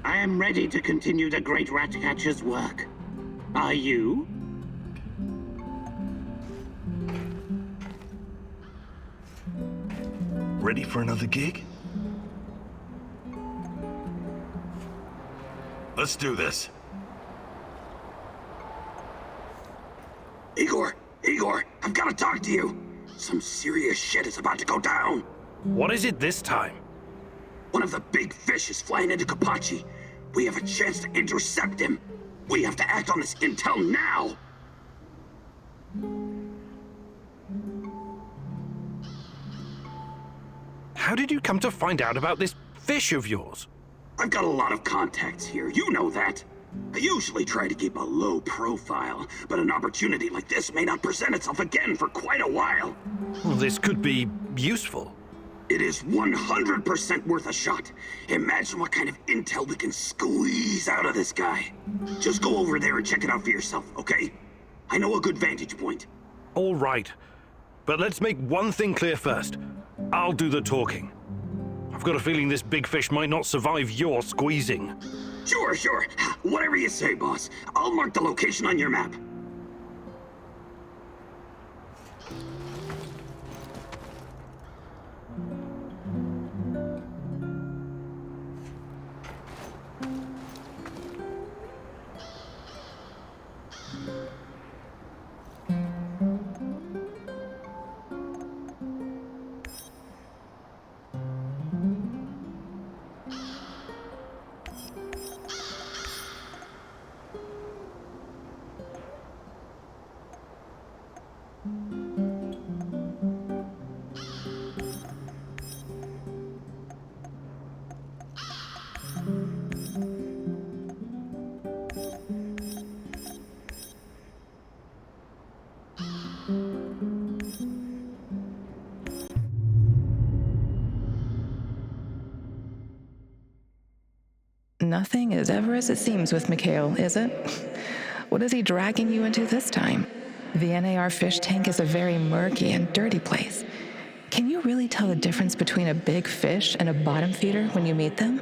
I am ready to continue the great rat catcher's work. Are you? Ready for another gig? Let's do this. Igor, I've got to talk to you. Some serious shit is about to go down. What is it this time? One of the big fish is flying into Kapachi. We have a chance to intercept him. We have to act on this intel now. How did you come to find out about this fish of yours? I've got a lot of contacts here, you know that. I usually try to keep a low profile, but an opportunity like this may not present itself again for quite a while. Well, this could be useful. It is 100% worth a shot. Imagine what kind of intel we can squeeze out of this guy. Just go over there and check it out for yourself, okay? I know a good vantage point. All right. But let's make one thing clear first. I'll do the talking. I've got a feeling this big fish might not survive your squeezing. Sure. Whatever you say, boss. I'll mark the location on your map. Nothing is ever as it seems with Mikhail, is it? What is he dragging you into this time? The NAR fish tank is a very murky and dirty place. Can you really tell the difference between a big fish and a bottom feeder when you meet them?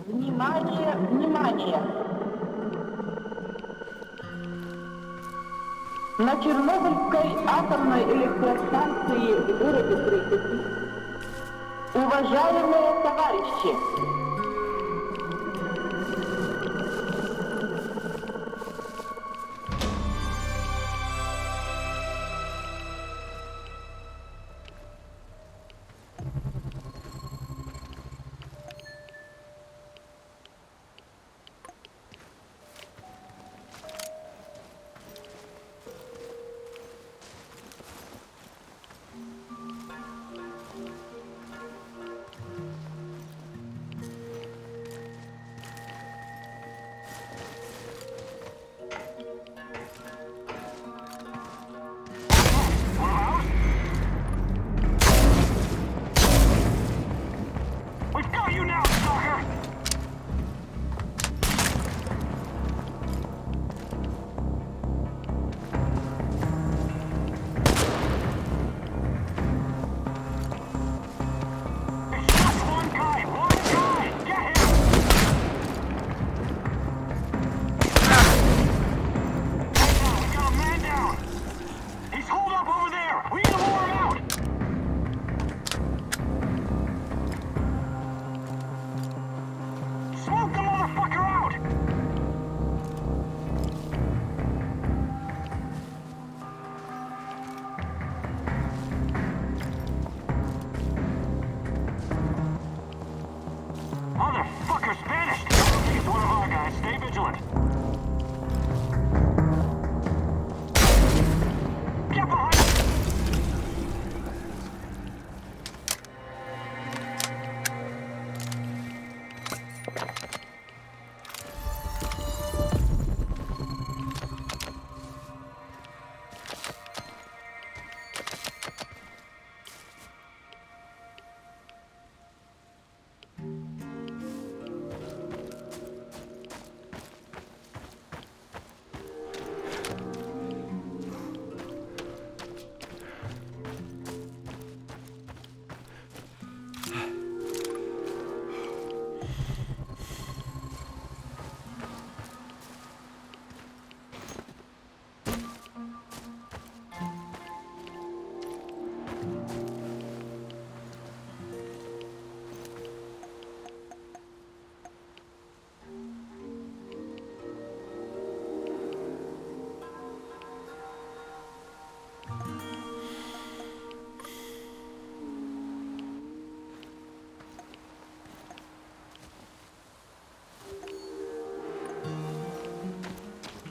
Внимание! На Чернобыльской атомной электростанции в городе Припяти. Уважаемые товарищи!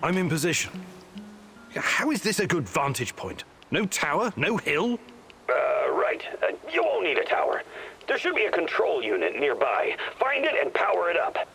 I'm in position. How is this a good vantage point? No tower? No hill? Right. You won't need a tower. There should be a control unit nearby. Find it and power it up.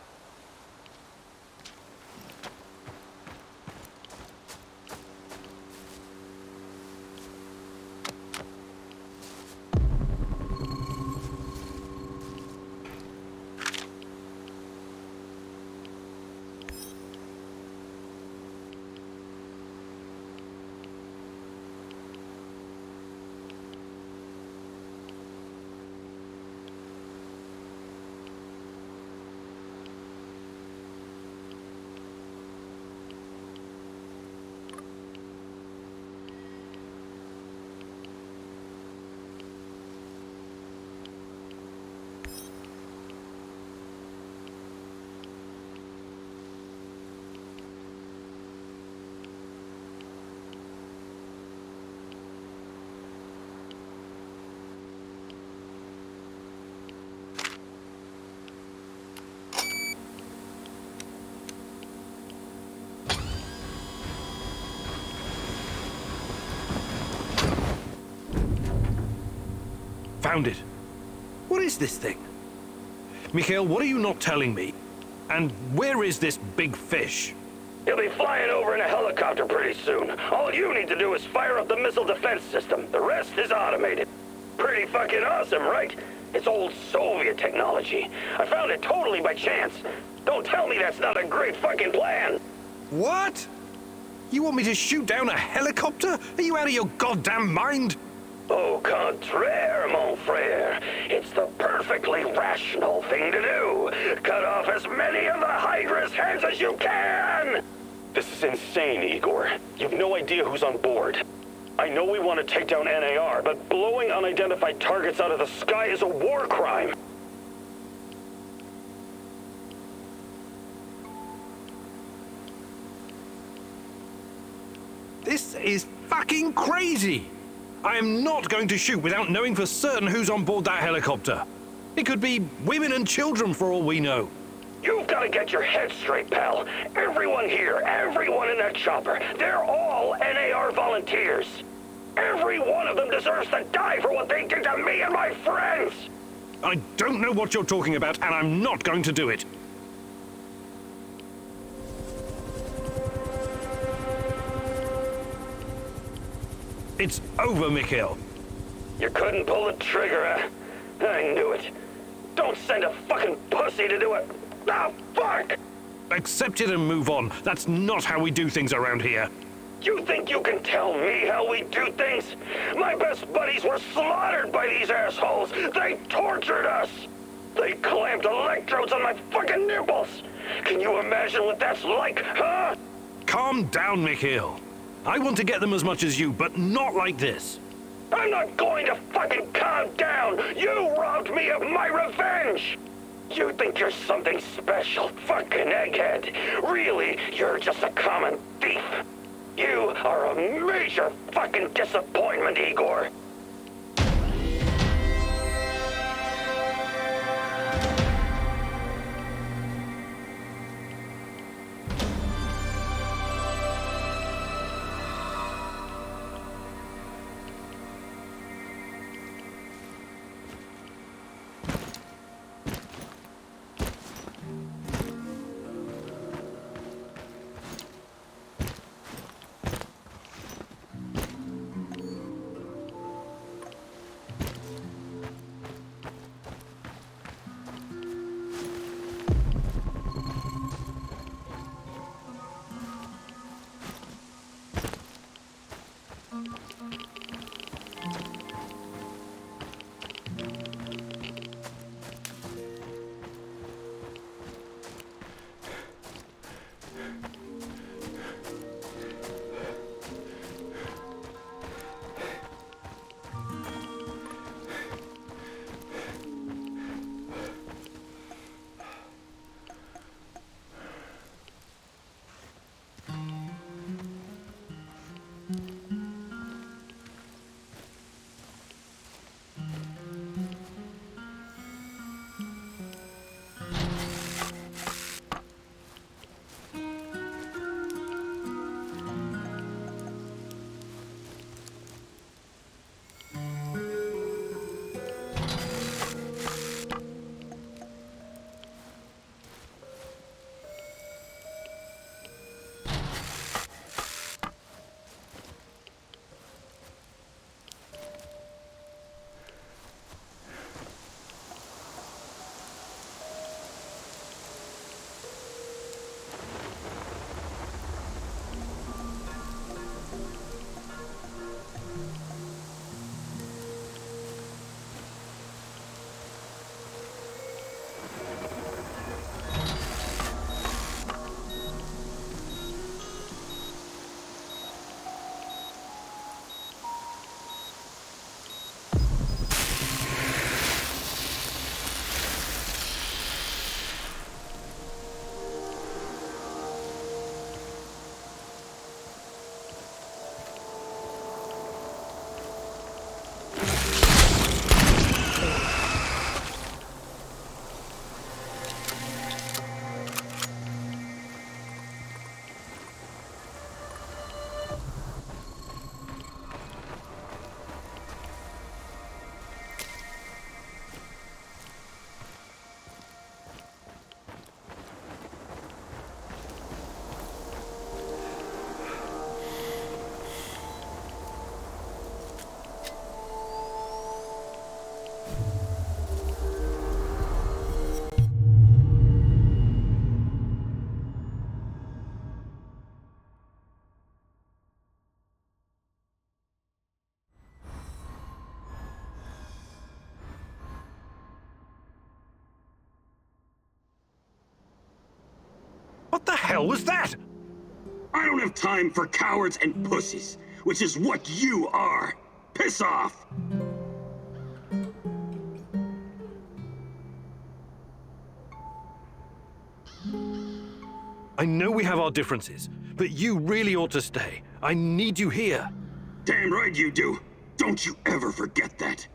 Found it. What is this thing? Mikhail, what are you not telling me? And where is this big fish? He'll be flying over in a helicopter pretty soon. All you need to do is fire up the missile defense system. The rest is automated. Pretty fucking awesome, right? It's old Soviet technology. I found it totally by chance. Don't tell me that's not a great fucking plan. What? You want me to shoot down a helicopter? Are you out of your goddamn mind? Au contraire, mon frère. It's the perfectly rational thing to do. Cut off as many of the Hydra's heads as you can! This is insane, Igor. You've no idea who's on board. I know we want to take down NAR, but blowing unidentified targets out of the sky is a war crime. This is fucking crazy! I am not going to shoot without knowing for certain who's on board that helicopter. It could be women and children for all we know. You've got to get your head straight, pal. Everyone here, everyone in that chopper, they're all NAR volunteers. Every one of them deserves to die for what they did to me and my friends. I don't know what you're talking about, and I'm not going to do it. It's over, Mikhail. You couldn't pull the trigger, huh? I knew it. Don't send a fucking pussy to do it. Ah, fuck! Accept it and move on. That's not how we do things around here. You think you can tell me how we do things? My best buddies were slaughtered by these assholes. They tortured us. They clamped electrodes on my fucking nipples. Can you imagine what that's like, huh? Calm down, Mikhail. I want to get them as much as you, but not like this. I'm not going to fucking calm down! You robbed me of my revenge! You think you're something special, fucking egghead. Really, you're just a common thief. You are a major fucking disappointment, Igor. hell was that? I don't have time for cowards and pussies, which is what you are. Piss off! I know we have our differences, but you really ought to stay. I need you here. Damn right you do. Don't you ever forget that.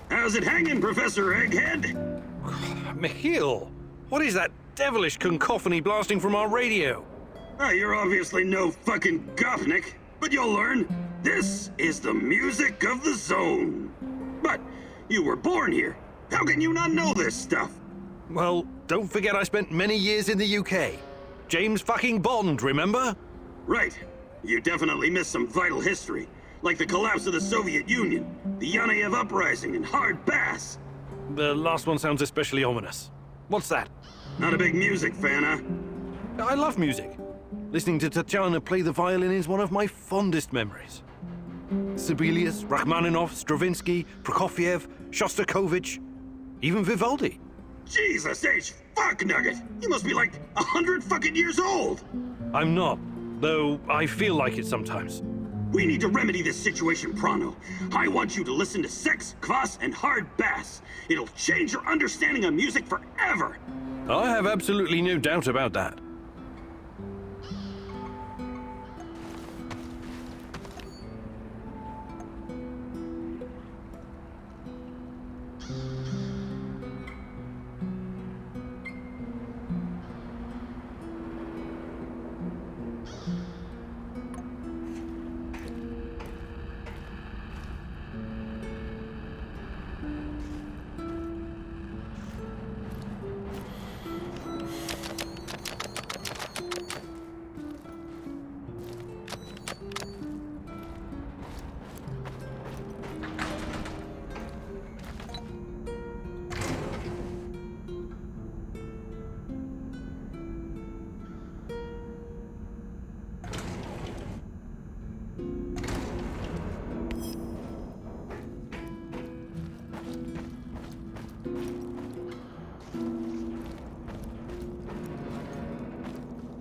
How's it hanging, Professor Egghead? Michiel, what is that devilish cacophony blasting from our radio? You're obviously no fucking Gopnik, but you'll learn. This is the music of the zone. But you were born here. How can you not know this stuff? Well, don't forget I spent many years in the UK. James fucking Bond, remember? Right. You definitely missed some vital history, like the collapse of the Soviet Union, the Yanayev Uprising, and hard bass. The last one sounds especially ominous. What's that? Not a big music fan, huh? I love music. Listening to Tatiana play the violin is one of my fondest memories. Sibelius, Rachmaninoff, Stravinsky, Prokofiev, Shostakovich, even Vivaldi. Jesus H. Fuck Nugget! You must be like 100 fucking years old! I'm not, though I feel like it sometimes. We need to remedy this situation pronto. I want you to listen to Sex, Kvass, and Hard Bass. It'll change your understanding of music forever! I have absolutely no doubt about that.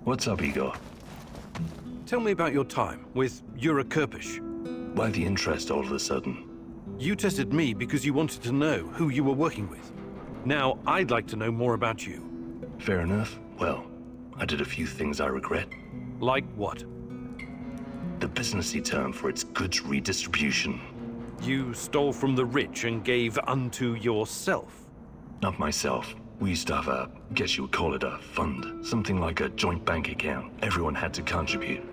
What's up, Igor? Tell me about your time with Yura Kirpish. Why the interest all of a sudden? You tested me because you wanted to know who you were working with. Now, I'd like to know more about you. Fair enough. Well, I did a few things I regret. Like what? The businessy term for its goods redistribution. You stole from the rich and gave unto yourself. Not myself. We used to have a, guess you would call it a fund. Something like a joint bank account. Everyone had to contribute.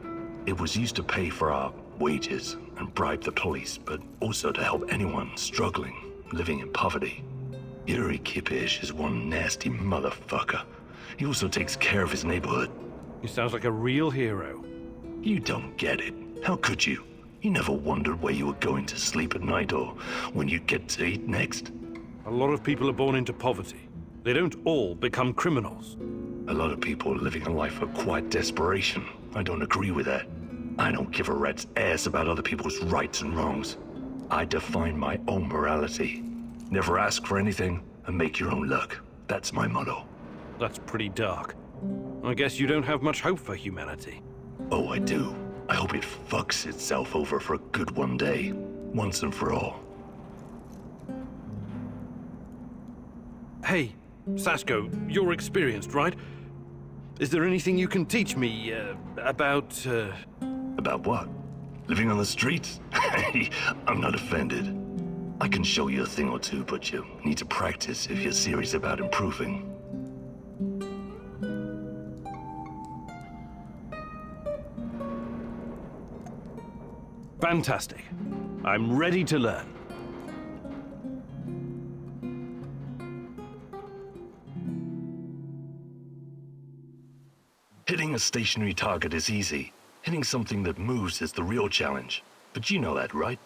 It was used to pay for our wages and bribe the police, but also to help anyone struggling, living in poverty. Yuri Kipish is one nasty motherfucker. He also takes care of his neighborhood. He sounds like a real hero. You don't get it. How could you? You never wondered where you were going to sleep at night or when you'd get to eat next? A lot of people are born into poverty. They don't all become criminals. A lot of people are living a life of quiet desperation. I don't agree with that. I don't give a rat's ass about other people's rights and wrongs. I define my own morality. Never ask for anything and make your own luck. That's my motto. That's pretty dark. I guess you don't have much hope for humanity. Oh, I do. I hope it fucks itself over for good one day. Once and for all. Hey, Sasko, you're experienced, right? Is there anything you can teach me, about, About what? Living on the streets? I'm not offended. I can show you a thing or two, but you need to practice if you're serious about improving. Fantastic. I'm ready to learn. Hitting a stationary target is easy. Hitting something that moves is the real challenge. But you know that, right?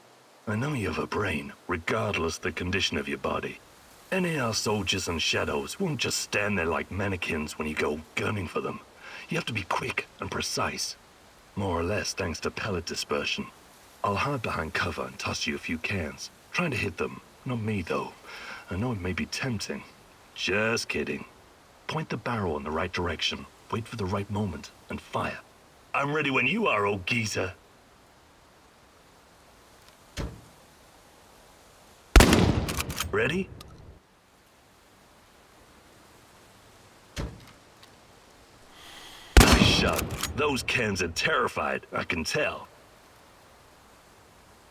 I know you have a brain, regardless the condition of your body. NAR soldiers and shadows won't just stand there like mannequins when you go gunning for them. You have to be quick and precise. More or less thanks to pellet dispersion. I'll hide behind cover and toss you a few cans. Trying to hit them. Not me, though. I know it may be tempting. Just kidding. Point the barrel in the right direction. Wait for the right moment and fire. I'm ready when you are, old geezer. Ready? Nice shot. Those cans are terrified, I can tell.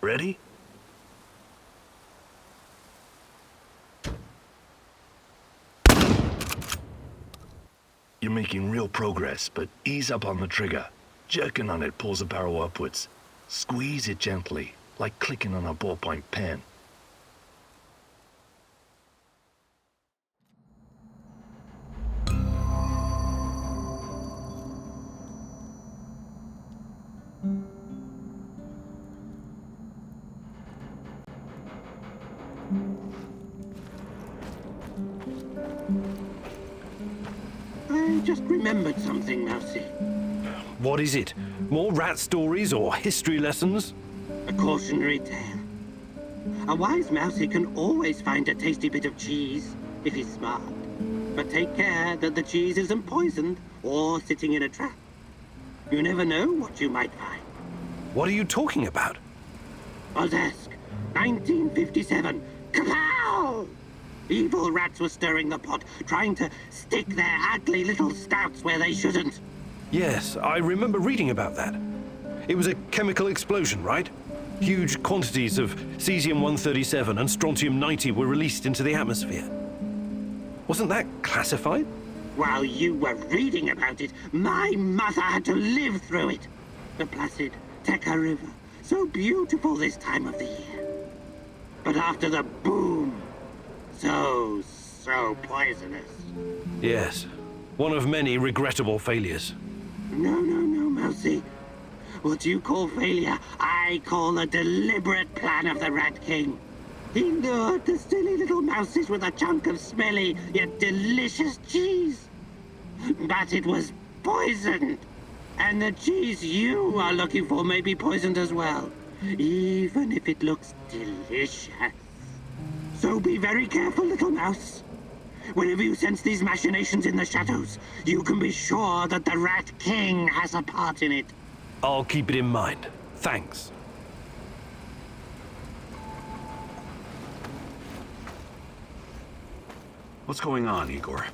Ready? You're making real progress, but ease up on the trigger. Jerking on it pulls the barrel upwards. Squeeze it gently, like clicking on a ballpoint pen. I just remembered something, Mousy. What is it? More rat stories or history lessons? A cautionary tale. A wise mousey can always find a tasty bit of cheese, if he's smart. But take care that the cheese isn't poisoned or sitting in a trap. You never know what you might find. What are you talking about? Ozesk, 1957. Kapow! Evil rats were stirring the pot, trying to stick their ugly little snouts where they shouldn't. Yes, I remember reading about that. It was a chemical explosion, right? Huge quantities of cesium-137 and strontium-90 were released into the atmosphere. Wasn't that classified? While you were reading about it, my mother had to live through it. The placid Teka River, so beautiful this time of the year. But after the boom, so poisonous. Yes, one of many regrettable failures. No, Mousy. What you call failure, I call a deliberate plan of the Rat King. He lured the silly little mouses with a chunk of smelly yet delicious cheese. But it was poisoned. And the cheese you are looking for may be poisoned as well, even if it looks delicious. So be very careful, little mouse. Whenever you sense these machinations in the shadows, you can be sure that the Rat King has a part in it. I'll keep it in mind. Thanks. What's going on, Igor?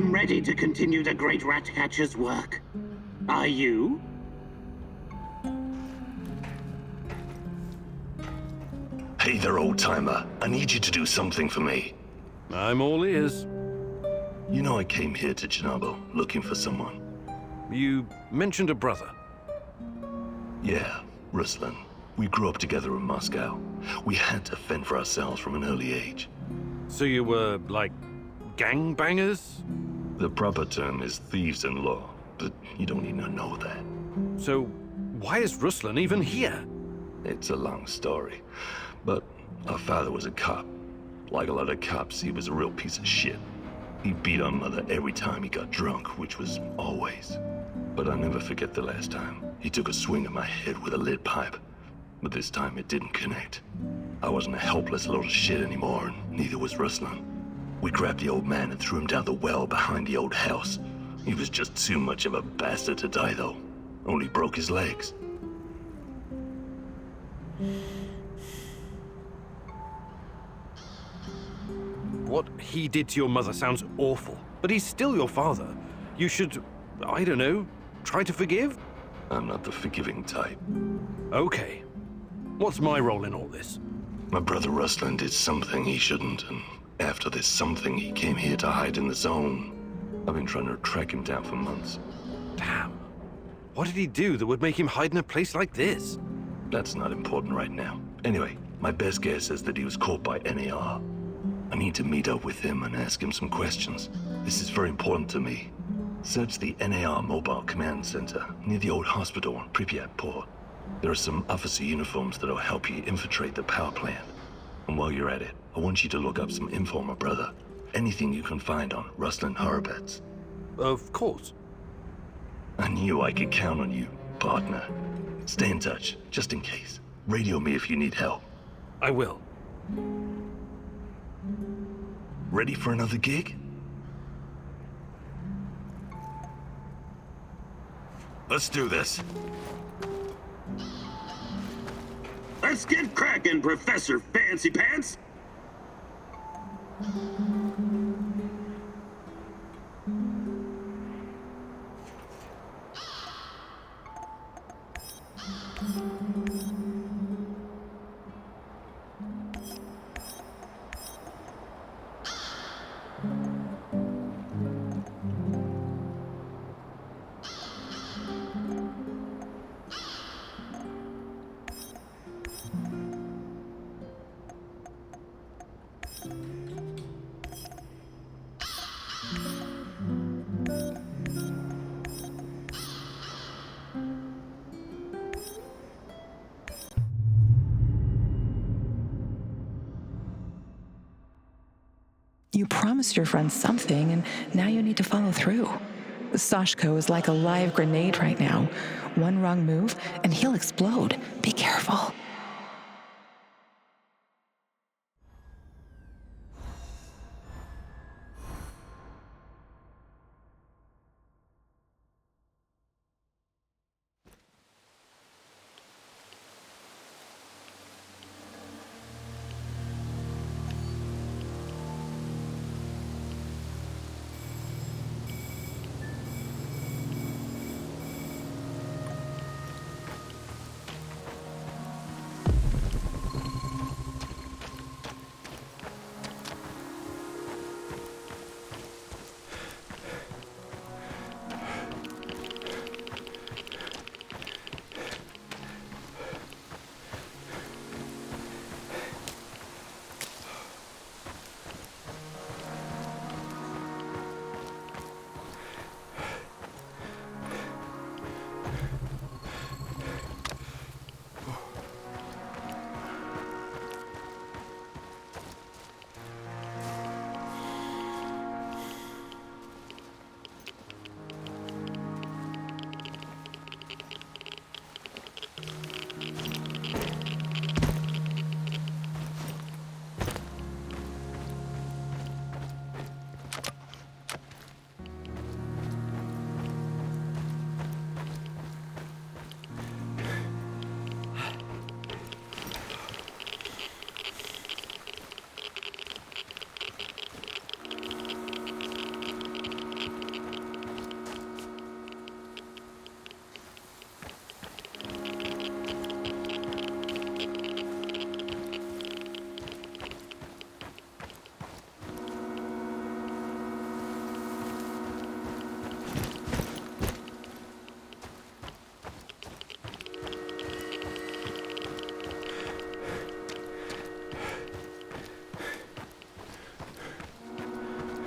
am ready to continue the great rat catcher's work. Are you? Hey there, old-timer. I need you to do something for me. I'm all ears. You know I came here to Chernobyl looking for someone. You mentioned a brother. Yeah, Ruslan. We grew up together in Moscow. We had to fend for ourselves from an early age. So you were, like, gangbangers? The proper term is thieves-in-law, but you don't need to know that. So why is Ruslan even here? It's a long story, but our father was a cop. Like a lot of cops, he was a real piece of shit. He beat our mother every time he got drunk, which was always. But I'll never forget the last time. He took a swing at my head with a lead pipe, but this time it didn't connect. I wasn't a helpless little shit anymore, and neither was Ruslan. We grabbed the old man and threw him down the well behind the old house. He was just too much of a bastard to die, though. Only broke his legs. What he did to your mother sounds awful, but he's still your father. You should, I don't know, try to forgive? I'm not the forgiving type. Okay. What's my role in all this? My brother Ruslan did something he shouldn't, and after this something, he came here to hide in the zone. I've been trying to track him down for months. Damn. What did he do that would make him hide in a place like this? That's not important right now. Anyway, my best guess is that he was caught by NAR. I need to meet up with him and ask him some questions. This is very important to me. Search the NAR Mobile Command Center near the old hospital on Pripyat Port. There are some officer uniforms that'll help you infiltrate the power plant. And while you're at it, I want you to look up some info on my brother. Anything you can find on Ruslan Horobets. Of course. I knew I could count on you, partner. Stay in touch, just in case. Radio me if you need help. I will. Ready for another gig? Let's do this. Let's get cracking, Professor Fancy Pants! You promised your friend something, and now you need to follow through. Sashko is like a live grenade right now. One wrong move, and he'll explode. Be careful.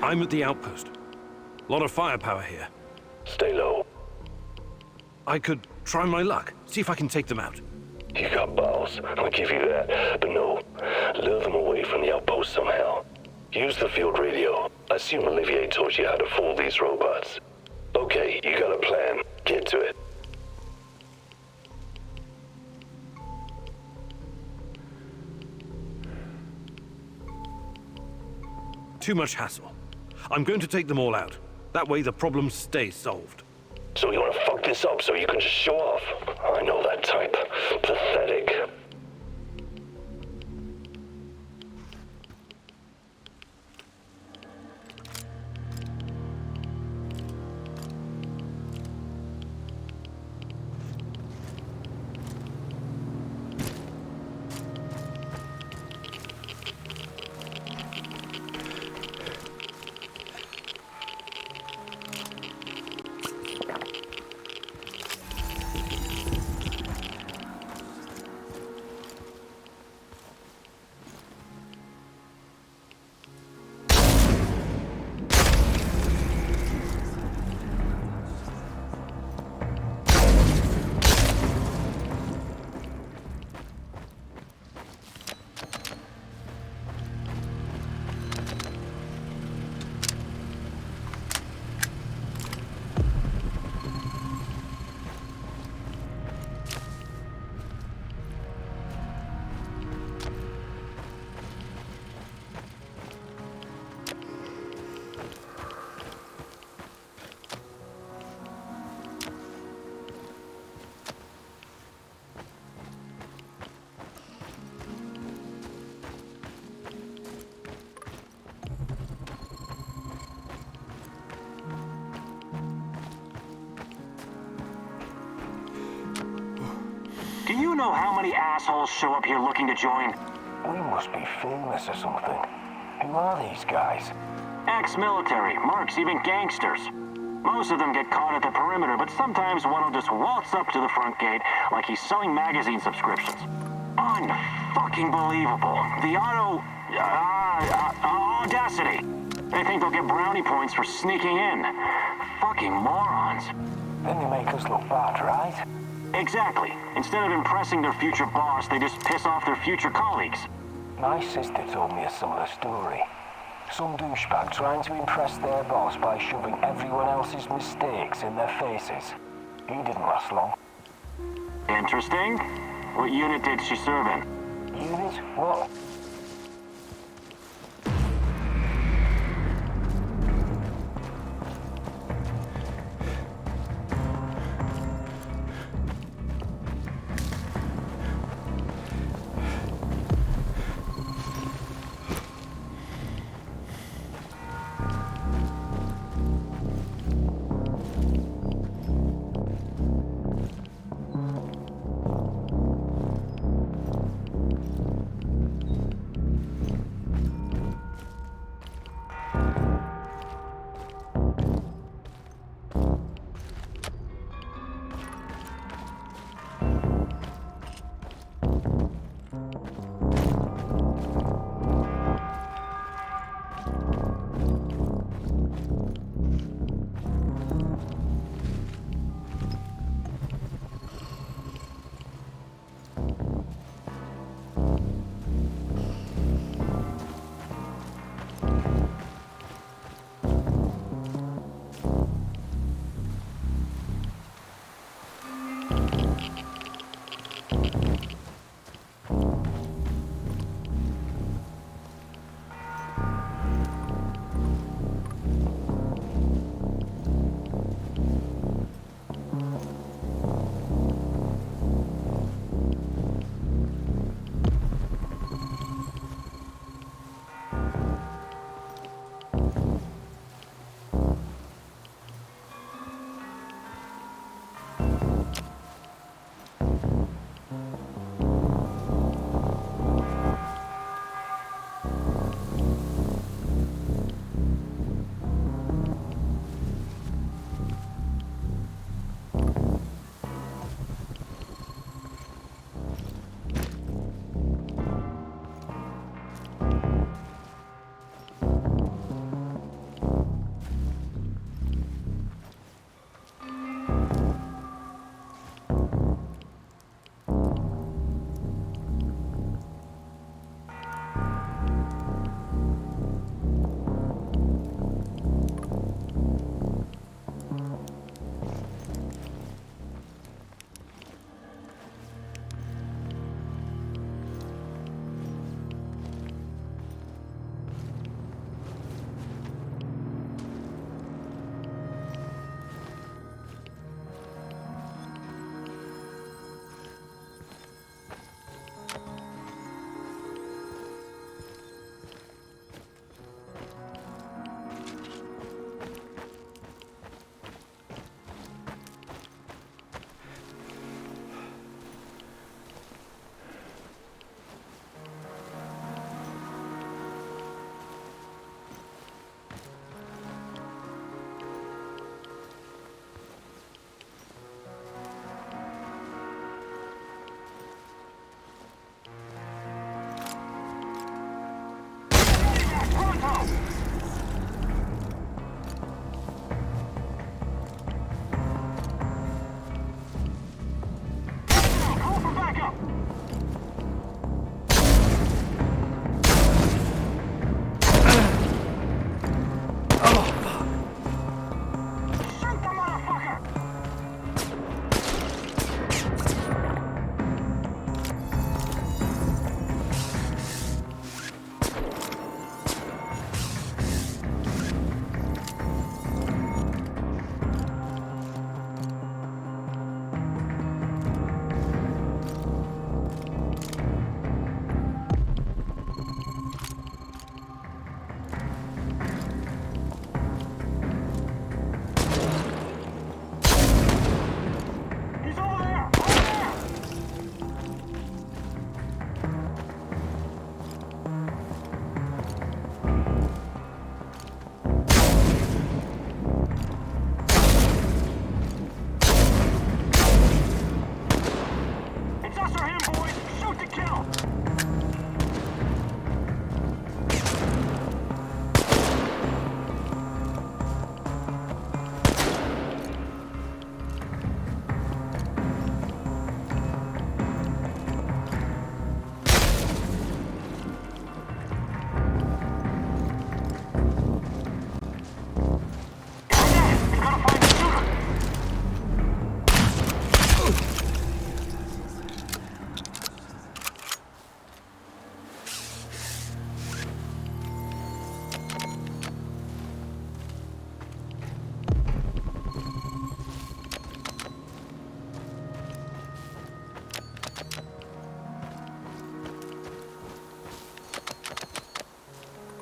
I'm at the outpost. A lot of firepower here. Stay low. I could try my luck, see if I can take them out. You got balls, I'll give you that. But no, lure them away from the outpost somehow. Use the field radio. I assume Olivier taught you how to fool these robots. Okay, you got a plan. Get to it. Too much hassle. I'm going to take them all out. That way the problem stays solved. So you want to fuck this up so you can just show off? I know that type. Pathetic. Do you know how many assholes show up here looking to join? We must be famous or something. Who are these guys? Ex-military, mercs, even gangsters. Most of them get caught at the perimeter, but sometimes one will just waltz up to the front gate like he's selling magazine subscriptions. Unfucking believable. The audacity. They think they'll get brownie points for sneaking in. Fucking morons. Then they make us look bad, right? Exactly. Instead of impressing their future boss, they just piss off their future colleagues. My sister told me a similar story. Some douchebag trying to impress their boss by shoving everyone else's mistakes in their faces. He didn't last long. Interesting. What unit did she serve in? Unit? What?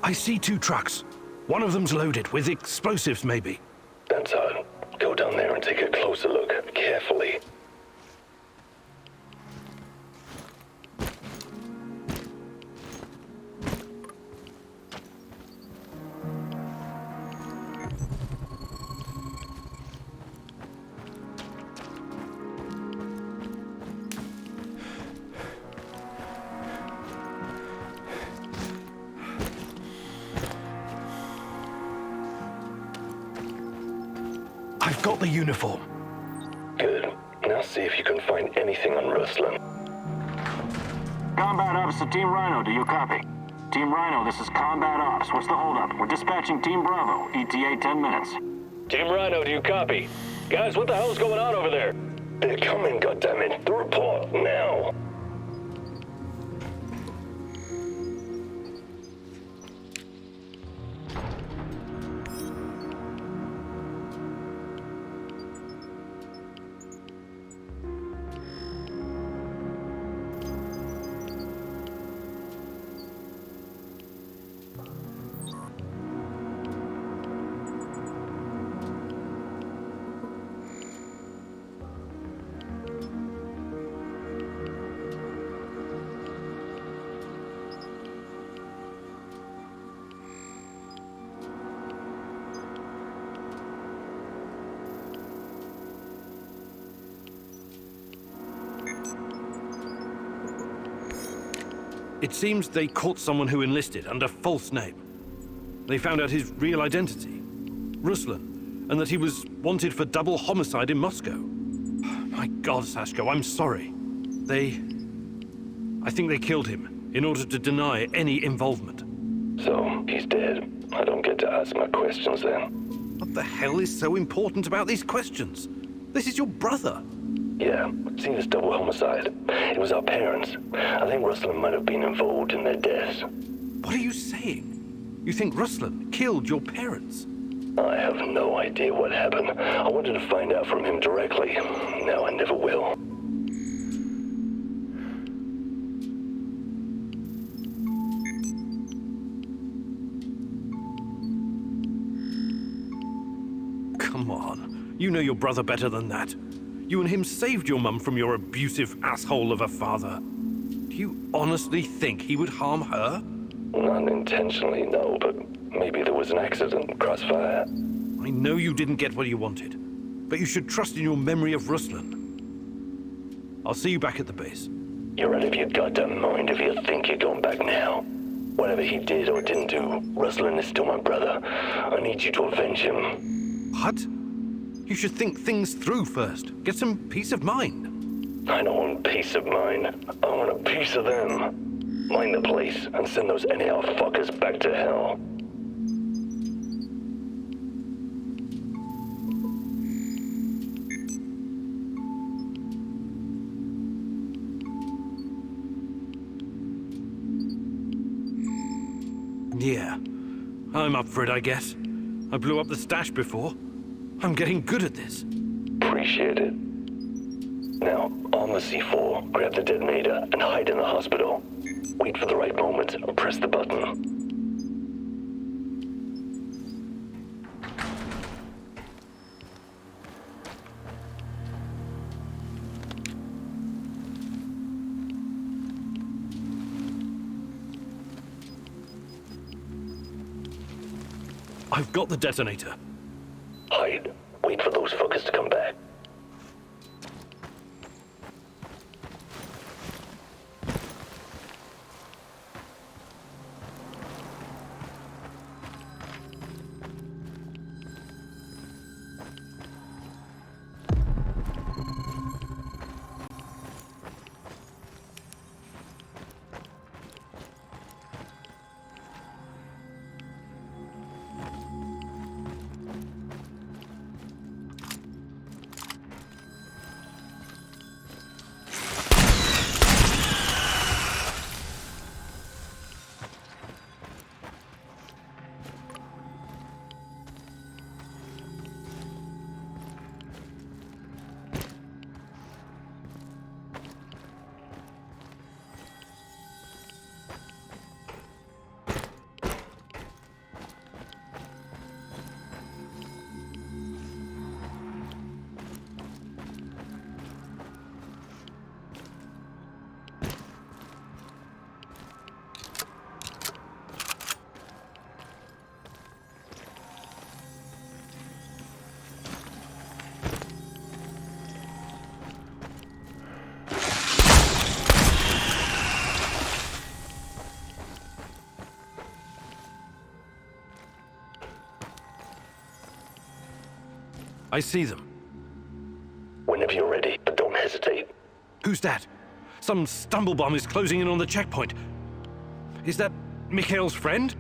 I see 2 trucks. One of them's loaded with explosives, maybe. That's odd. Go down there and take a closer look, carefully. I've got the uniform. Good. Now see if you can find anything on Ruslan. Combat Ops to Team Rhino, do you copy? Team Rhino, this is Combat Ops. What's the holdup? We're dispatching Team Bravo. ETA 10 minutes. Team Rhino, do you copy? Guys, what the hell's going on over there? They're coming, goddammit. The report, now. It seems they caught someone who enlisted under false name. They found out his real identity, Ruslan, and that he was wanted for double homicide in Moscow. My God, Sashko, I'm sorry. I think they killed him in order to deny any involvement. So, he's dead. I don't get to ask my questions then. What the hell is so important about these questions? This is your brother. Yeah, seen as double homicide. It was our parents. I think Ruslan might have been involved in their deaths. What are you saying? You think Ruslan killed your parents? I have no idea what happened. I wanted to find out from him directly. Now I never will. Come on. You know your brother better than that. You and him saved your mum from your abusive asshole of a father. Do you honestly think he would harm her? Not intentionally, no, but maybe there was an accident, crossfire. I know you didn't get what you wanted, but you should trust in your memory of Ruslan. I'll see you back at the base. You're out of your goddamn mind if you think you're going back now. Whatever he did or didn't do, Ruslan is still my brother. I need you to avenge him. What? You should think things through first. Get some peace of mind. I don't want peace of mind. I want a piece of them. Mind the place and send those NAR fuckers back to hell. Yeah, I'm up for it, I guess. I blew up the stash before. I'm getting good at this. Appreciate it. Now, on the C4, grab the detonator and hide in the hospital. Wait for the right moment and press the button. I've got the detonator. Hide. Wait for those fuckers to come back. I see them. Whenever you're ready, but don't hesitate. Who's that? Some stumblebum is closing in on the checkpoint. Is that Mikhail's friend?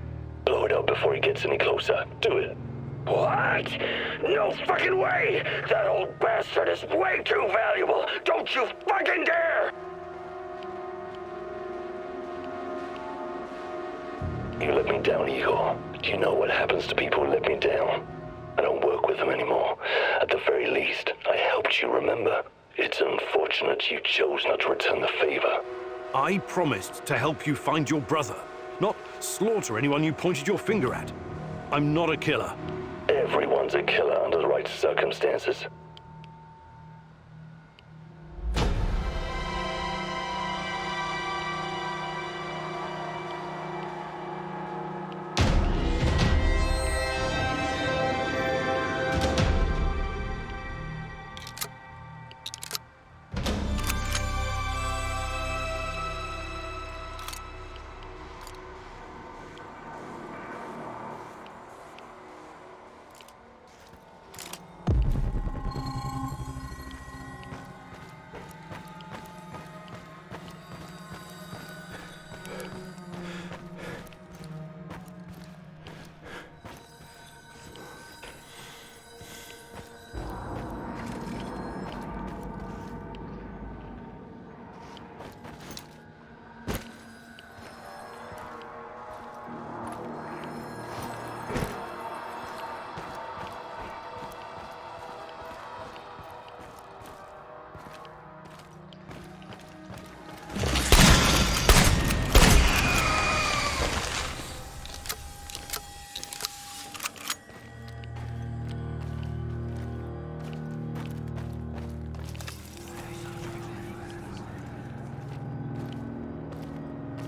Blow it up before he gets any closer. Do it. What? No fucking way! That old bastard is way too valuable! Don't you fucking dare! You let me down, Igor. Do you know what happens to people who let me down? I don't work with them anymore. At the very least, I helped you, remember? It's unfortunate you chose not to return the favor. I promised to help you find your brother, not slaughter anyone you pointed your finger at. I'm not a killer. Everyone's a killer under the right circumstances.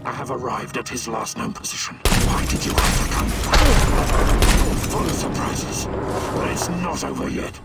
I have arrived at his last known position. Why did you have to come back? Full of surprises. But it's not over yet.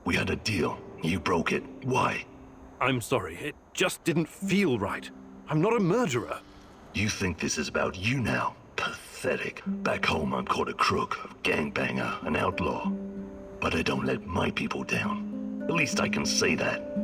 We had a deal. You broke it. Why? I'm sorry, it just didn't feel right. I'm not a murderer. You think this is about you now? Pathetic. Back home I'm called a crook, a gangbanger, an outlaw. But I don't let my people down. At least I can say that.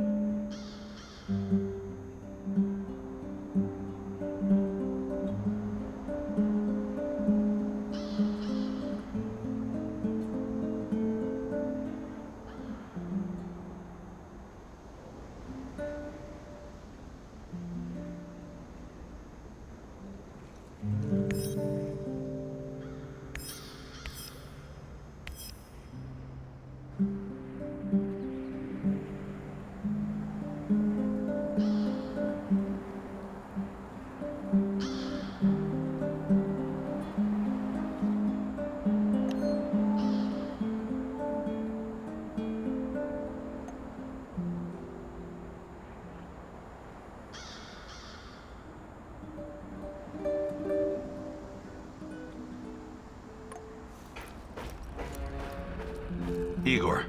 Igor,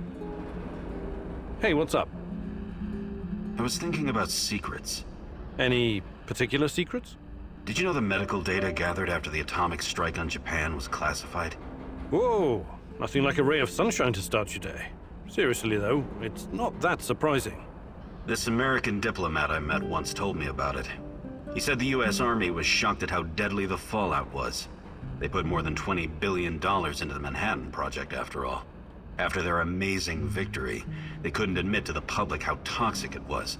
Hey, what's up? I was thinking about secrets. Any particular secrets? Did you know the medical data gathered after the atomic strike on Japan was classified? Whoa, nothing like a ray of sunshine to start your day. Seriously, though, it's not that surprising. This American diplomat I met once told me about it. He said the US Army was shocked at how deadly the fallout was. They put more than $20 billion into the Manhattan Project, after all. After their amazing victory, they couldn't admit to the public how toxic it was.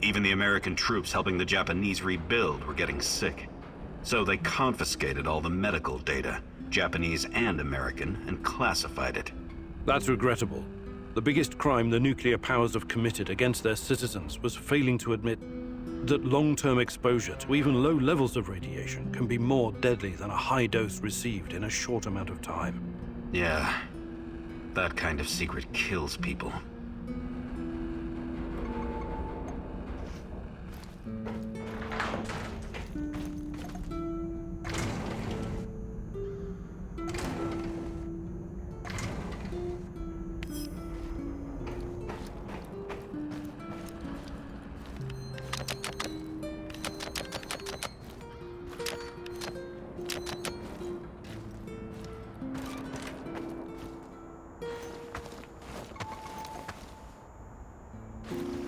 Even the American troops helping the Japanese rebuild were getting sick. So they confiscated all the medical data, Japanese and American, and classified it. That's regrettable. The biggest crime the nuclear powers have committed against their citizens was failing to admit that long-term exposure to even low levels of radiation can be more deadly than a high dose received in a short amount of time. Yeah, that kind of secret kills people.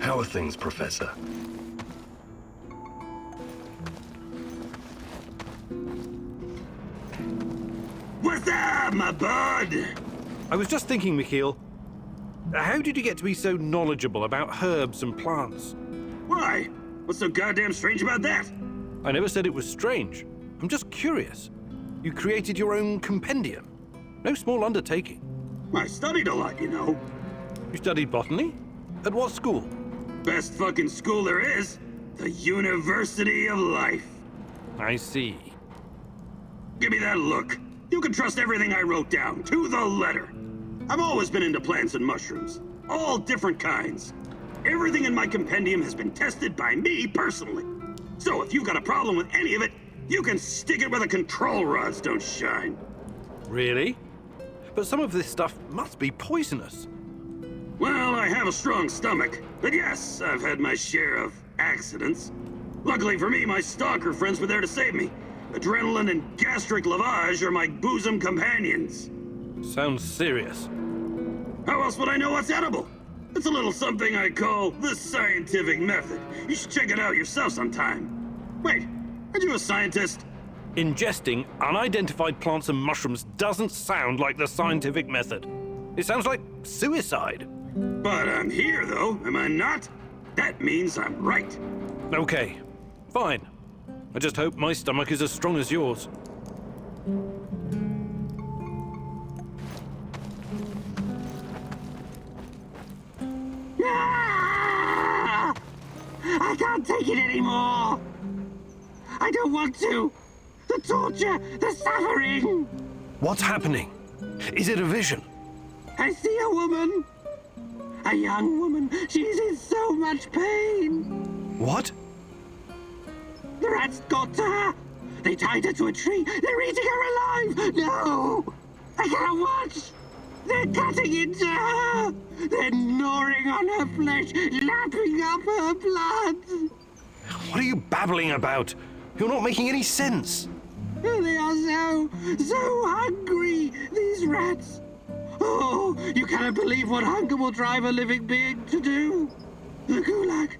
How are things, Professor? What's up, my bud? I was just thinking, Mikhail, how did you get to be so knowledgeable about herbs and plants? Why? What's so goddamn strange about that? I never said it was strange. I'm just curious. You created your own compendium. No small undertaking. I studied a lot, you know. You studied botany? At what school? Best fucking school there is. The University of Life. I see. Give me that look. You can trust everything I wrote down, to the letter. I've always been into plants and mushrooms. All different kinds. Everything in my compendium has been tested by me personally. So if you've got a problem with any of it, you can stick it where the control rods don't shine. Really? But some of this stuff must be poisonous. Well, I have a strong stomach. But yes, I've had my share of accidents. Luckily for me, my stalker friends were there to save me. Adrenaline and gastric lavage are my bosom companions. Sounds serious. How else would I know what's edible? It's a little something I call the scientific method. You should check it out yourself sometime. Wait, aren't you a scientist? Ingesting unidentified plants and mushrooms doesn't sound like the scientific method. It sounds like suicide. But I'm here, though, am I not? That means I'm right. Okay, fine. I just hope my stomach is as strong as yours. Ah! I can't take it anymore. I don't want to. The torture, the suffering. What's happening? Is it a vision? I see a woman. A young woman. She's in so much pain. What? The rats got to her. They tied her to a tree. They're eating her alive. No! I can't watch. They're cutting into her. They're gnawing on her flesh, lapping up her blood. What are you babbling about? You're not making any sense. They are so hungry, these rats. Oh, you cannot believe what hunger will drive a living being to do. The Gulag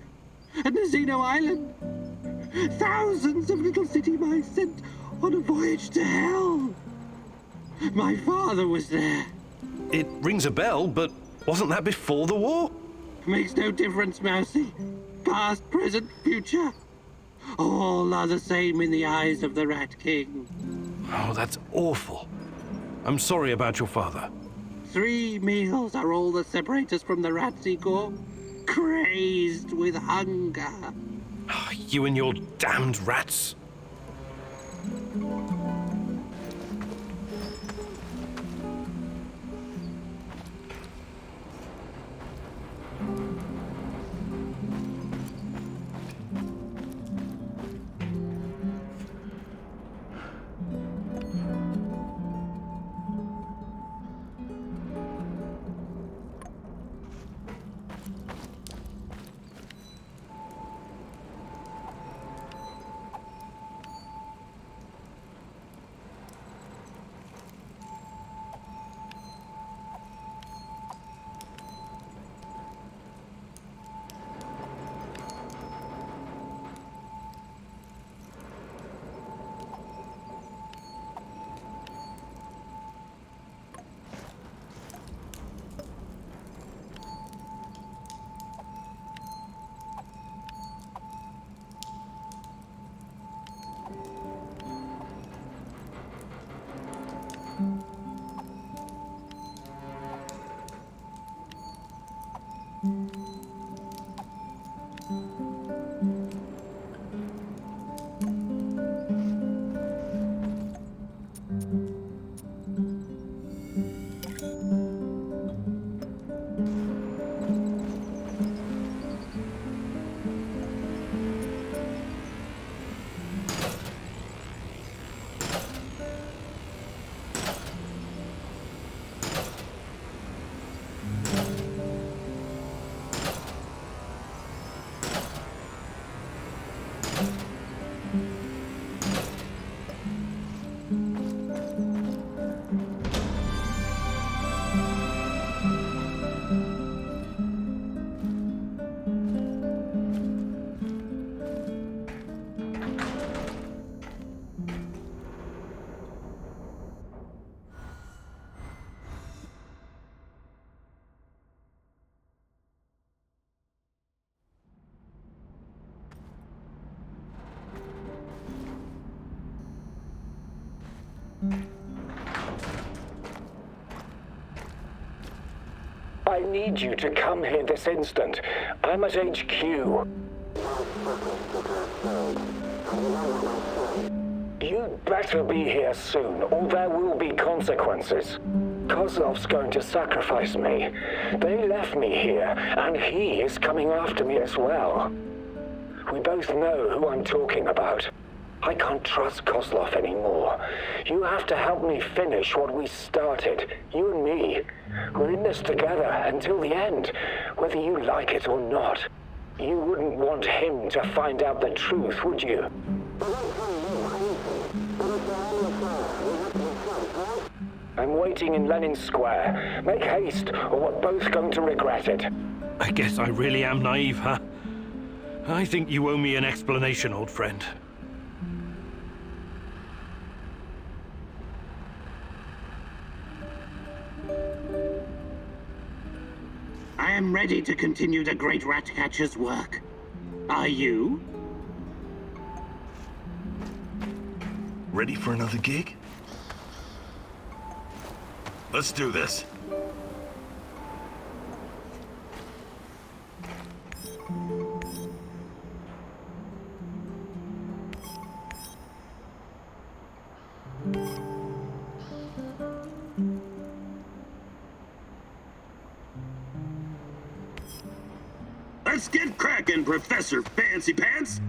and the Xeno Island. Thousands of little city mice sent on a voyage to hell. My father was there. It rings a bell, but wasn't that before the war? Makes no difference, Mousy. Past, present, future. All are the same in the eyes of the Rat King. Oh, that's awful. I'm sorry about your father. 3 meals are all that separate us from the rats, Igor. Crazed with hunger. You and your damned rats. I need you to come here this instant. I'm at HQ. You'd better be here soon, or there will be consequences. Kozlov's going to sacrifice me. They left me here, and he is coming after me as well. We both know who I'm talking about. I can't trust Kozlov anymore. You have to help me finish what we started, you and me. We're in this together until the end, whether you like it or not. You wouldn't want him to find out the truth, would you? I'm waiting in Lenin Square. Make haste, or we're both going to regret it. I guess I really am naive, huh? I think you owe me an explanation, old friend. I am ready to continue the great rat catcher's work. Are you? Ready for another gig? Let's do this. Let's get cracking, Professor Fancy Pants!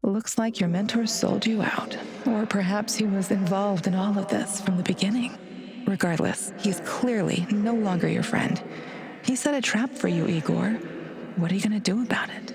Looks like your mentor sold you out. Or perhaps he was involved in all of this from the beginning. Regardless, he's clearly no longer your friend. He set a trap for you, Igor. What are you gonna do about it?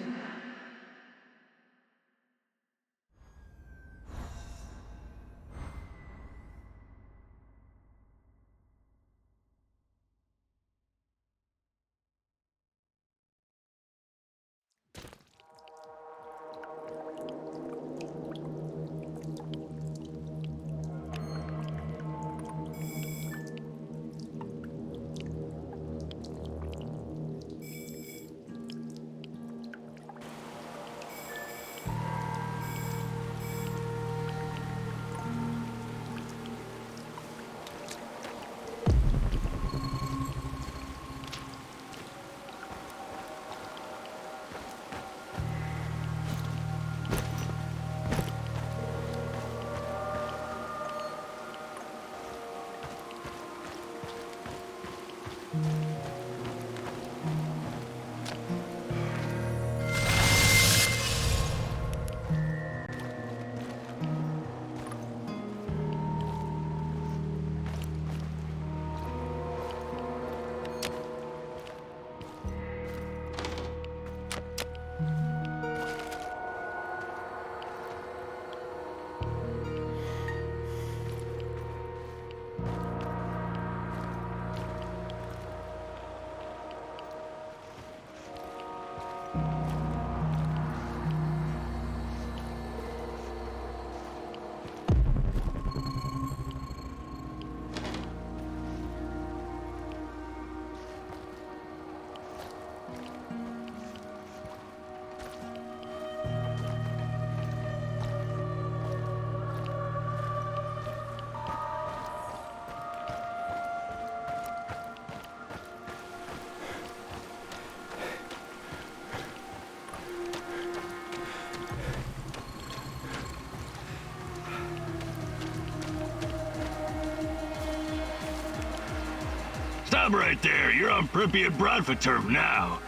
Stop right there. You're on Pripyat Bradford turf now.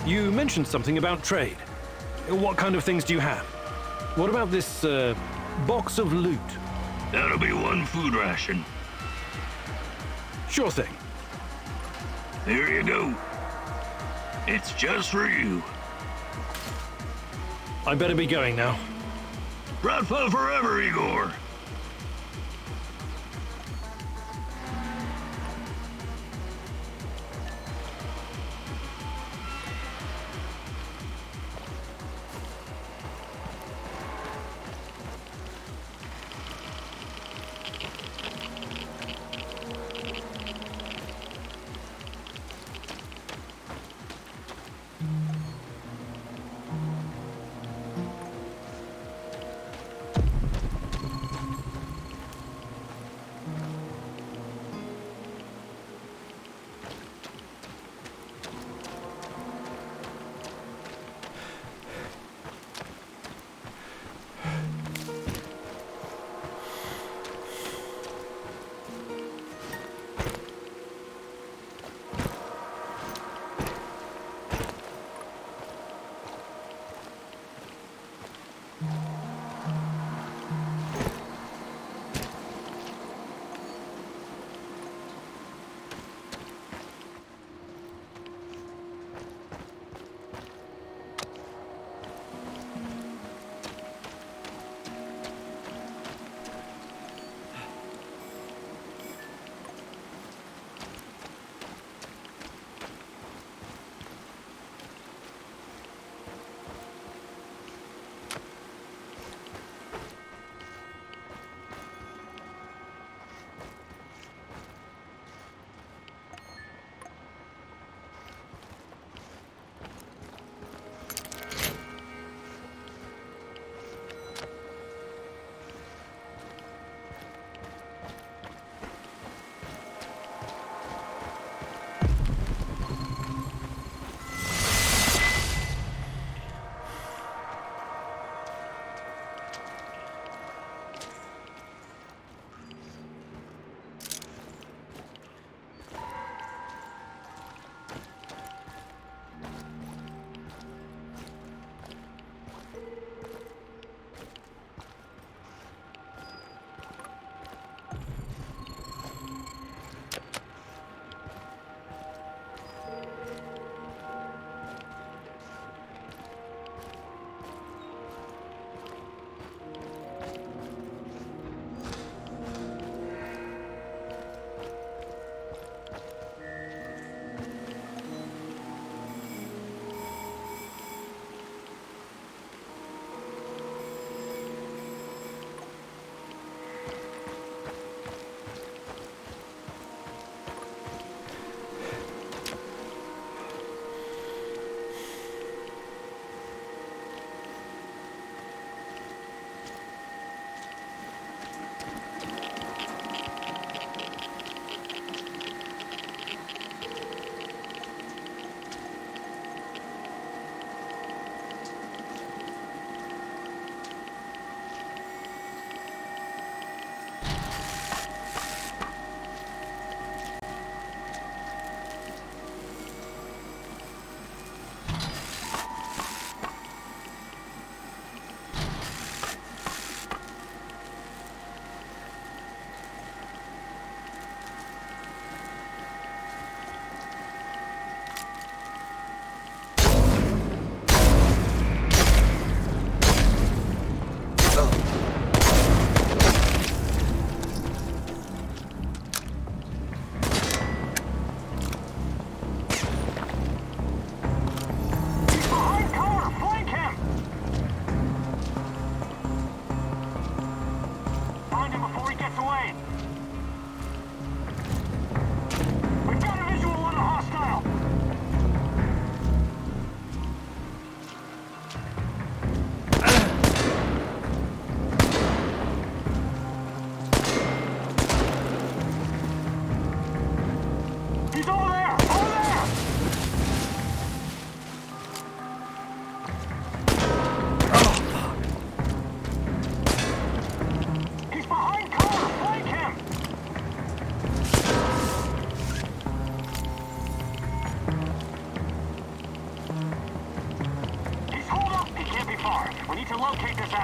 You mentioned something about trade. What kind of things do you have? What about this, box of loot? That'll be one food ration. Sure thing. There you go. It's just for you. I better be going now. Bradford forever, Igor.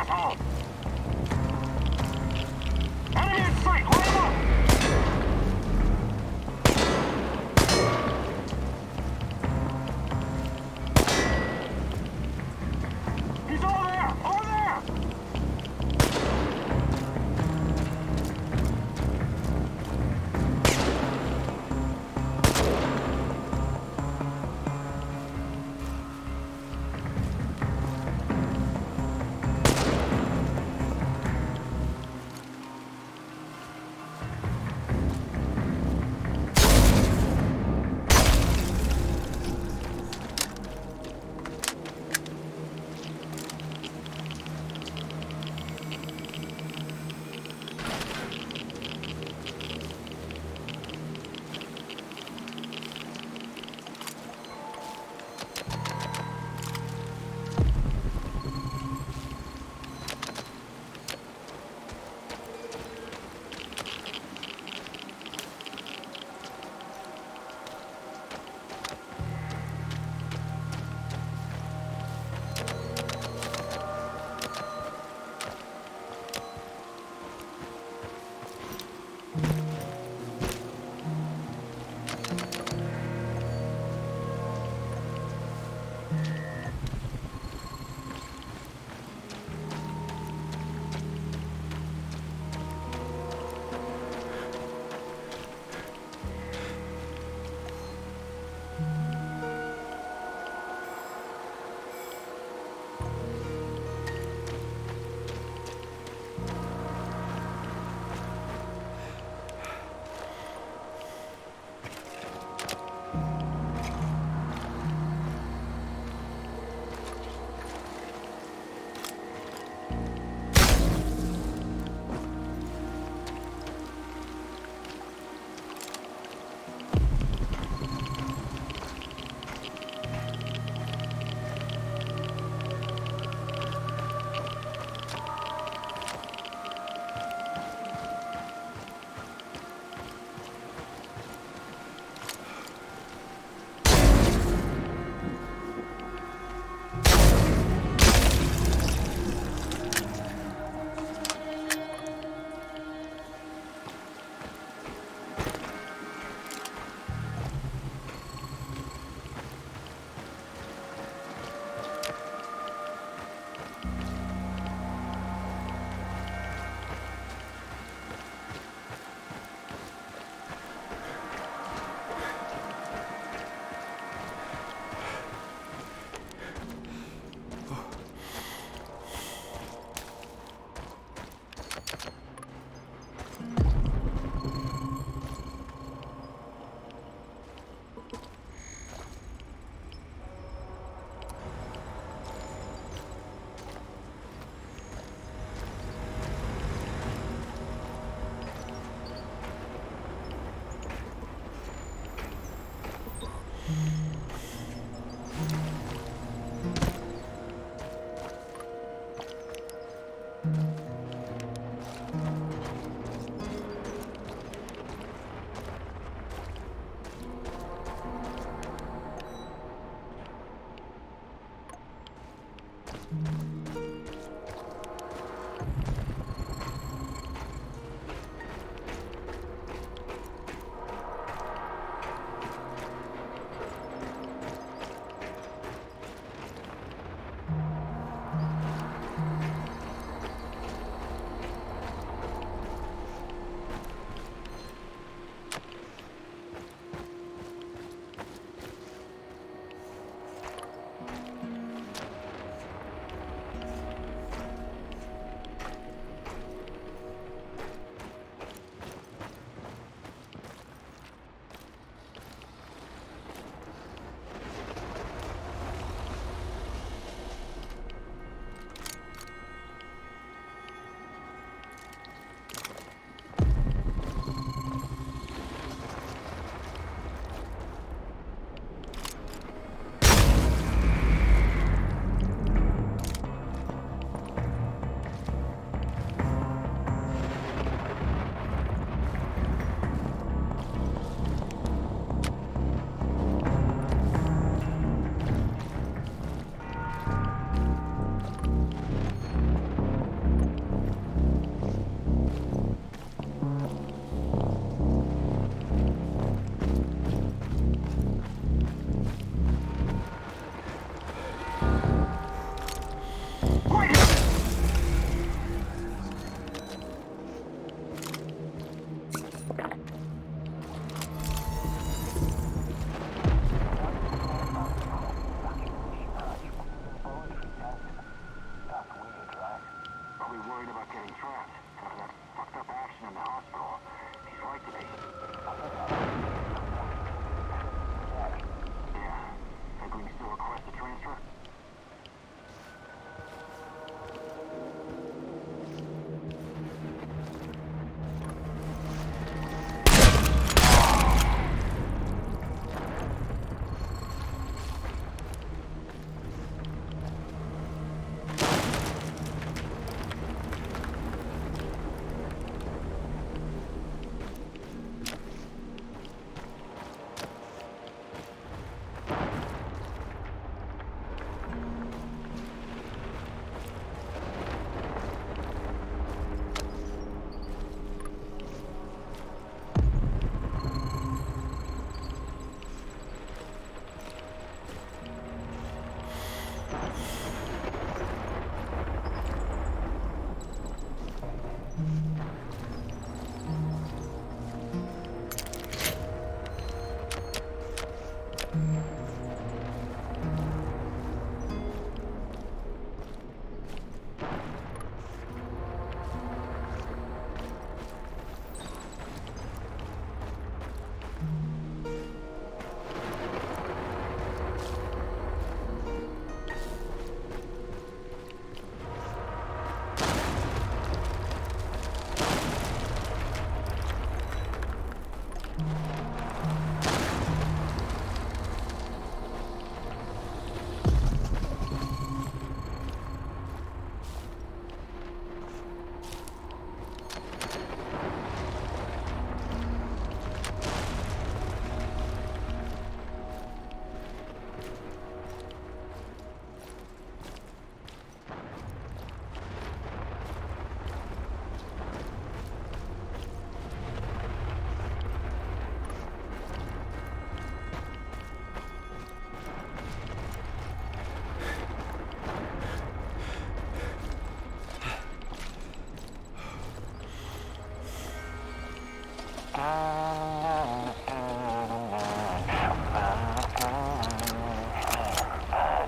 asshole! Enemy in sight! Line him up! He's over there! Over there!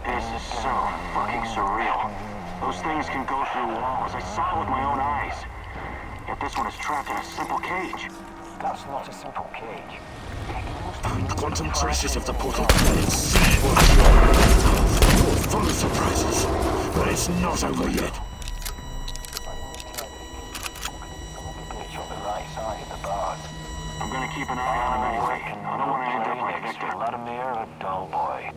This is so fucking surreal. Those things can go through walls. I saw it with my own eyes. Yet this one is trapped in a simple cage. That's not a simple cage. Find quantum traces of the portal and see what you're full of surprises. But it's not over yet. On the right side of the bars. I'm gonna keep an eye on him anyway. I don't want to end up like Next to Victor. Vladimir, a dull boy.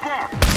almost there!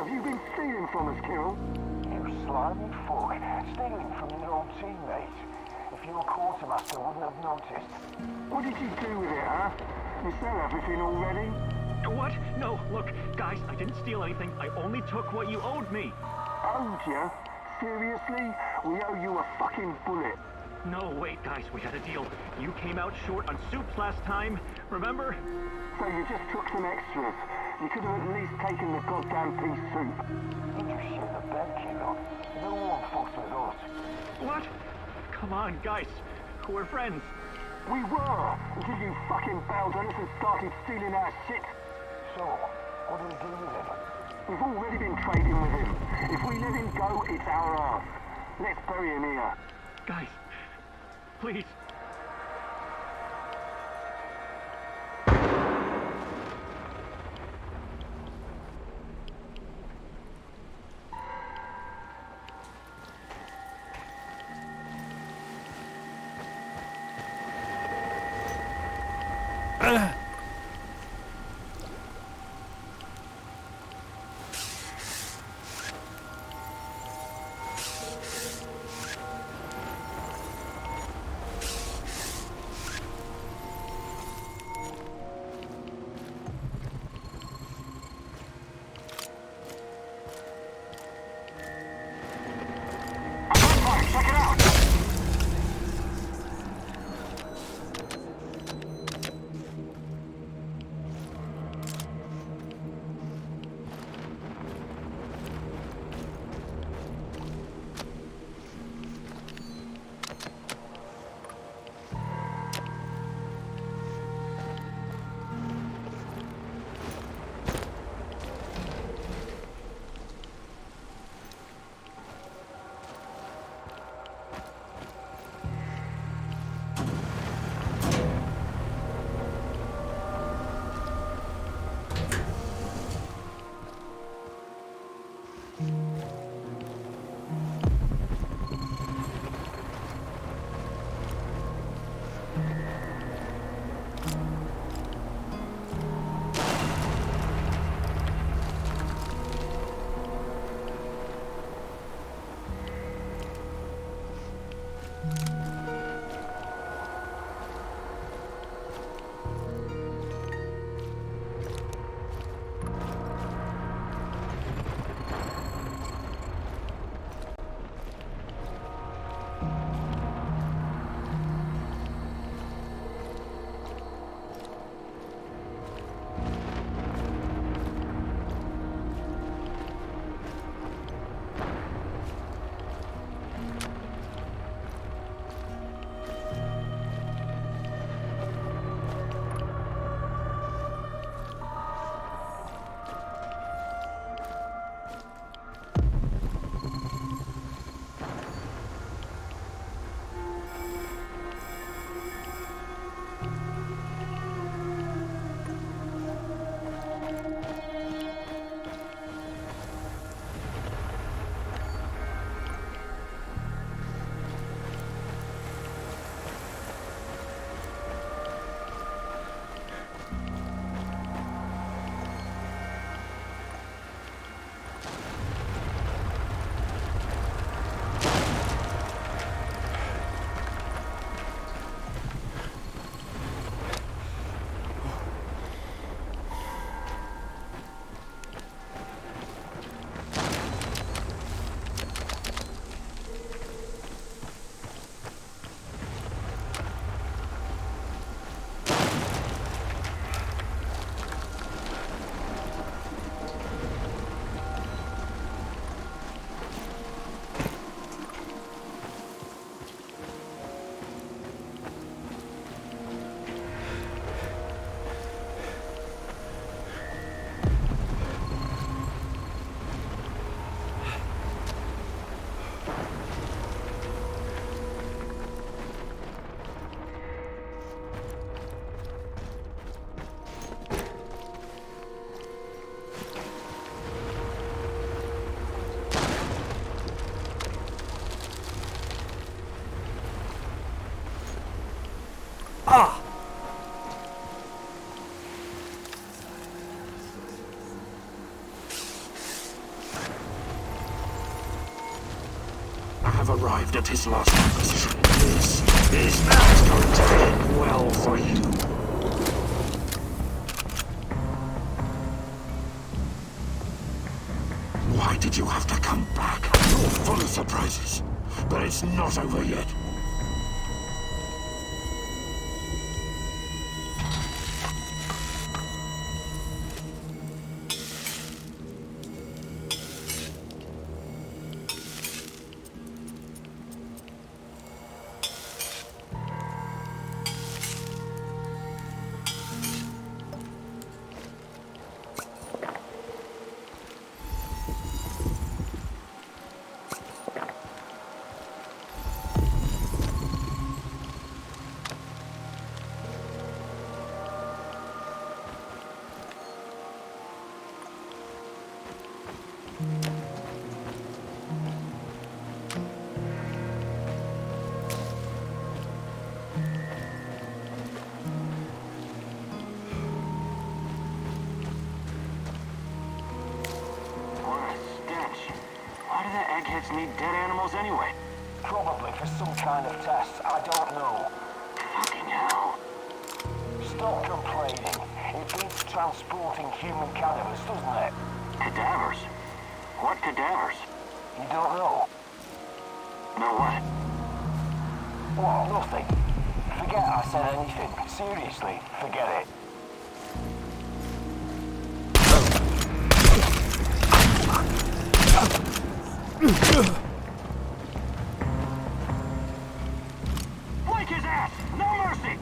Have you been stealing from us, Kirill? You slimy fuck. Stealing from your old teammates. If you were quartermaster, I wouldn't have noticed. What did you do with it, huh? You sell everything already? What? No, look, guys, I didn't steal anything. I only took what you owed me. Owed you? Seriously? We owe you a fucking bullet. No, wait, guys, we had a deal. You came out short on soups last time, remember? So you just took some extras. You could have at least taken the goddamn pea soup. You just shit the bed, kiddo. No one fucks with us. What? Come on, guys. We're friends. We were, until you fucking bailed on us and started stealing our shit. So, what do we do with him? We've already been trading with him. If we let him go, it's our ass. Let's bury him here. Guys, please. Arrived at his last position. This is not going to end well for you. Why did you have to come back? You're full of surprises, but it's not over yet. Eggheads need dead animals anyway. Probably for some kind of test. I don't know. Fucking hell. Stop complaining. It beats transporting human cadavers, doesn't it? Cadavers? What cadavers? You don't know? No what? What? Nothing. Forget I said anything. Seriously, forget it. Flake his ass! No mercy!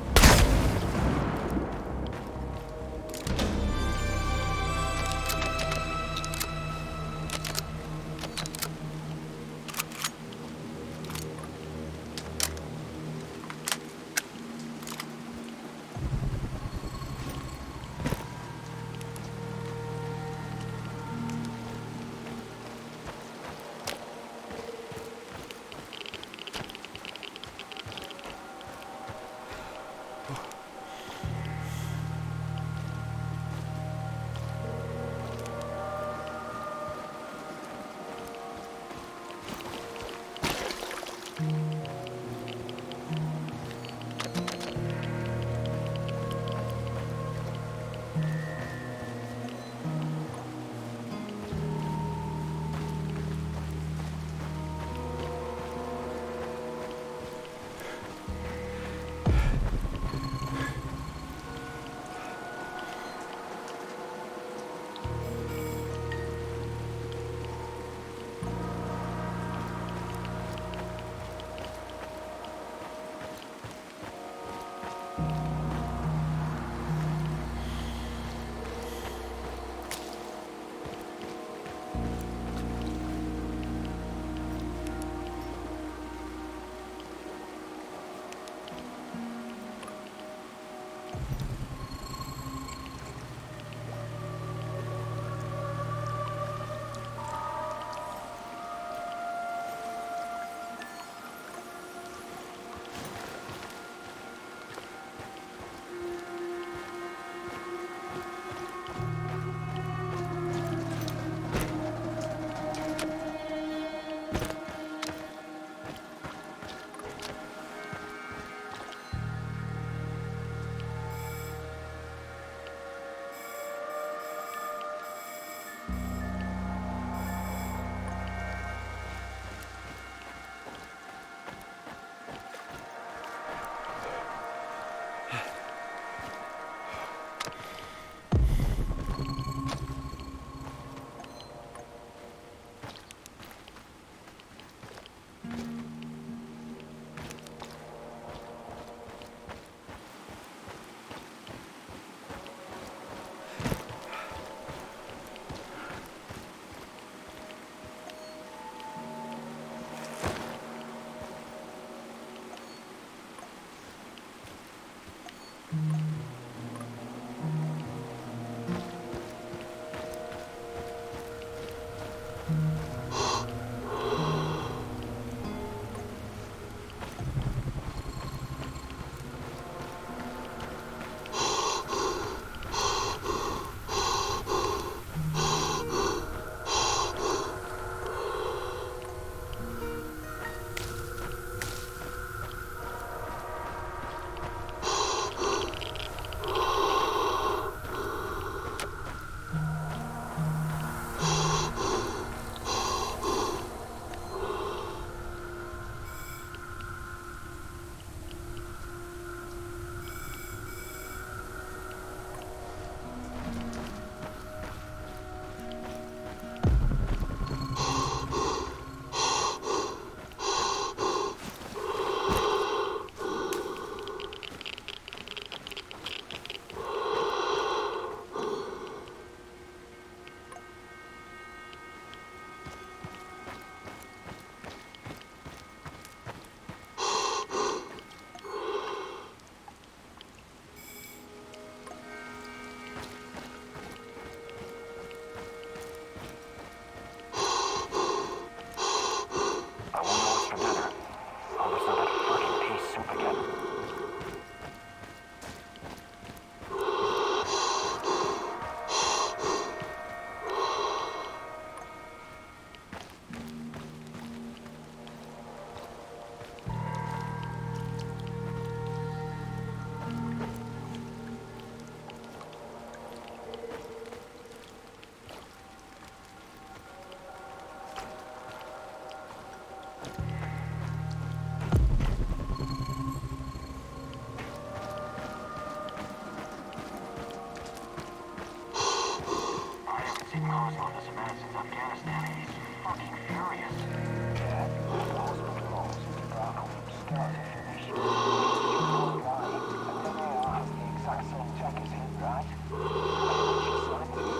does if you wish. He's a good guy, and the NAR has the exact same tech as him, right? What's your scientist?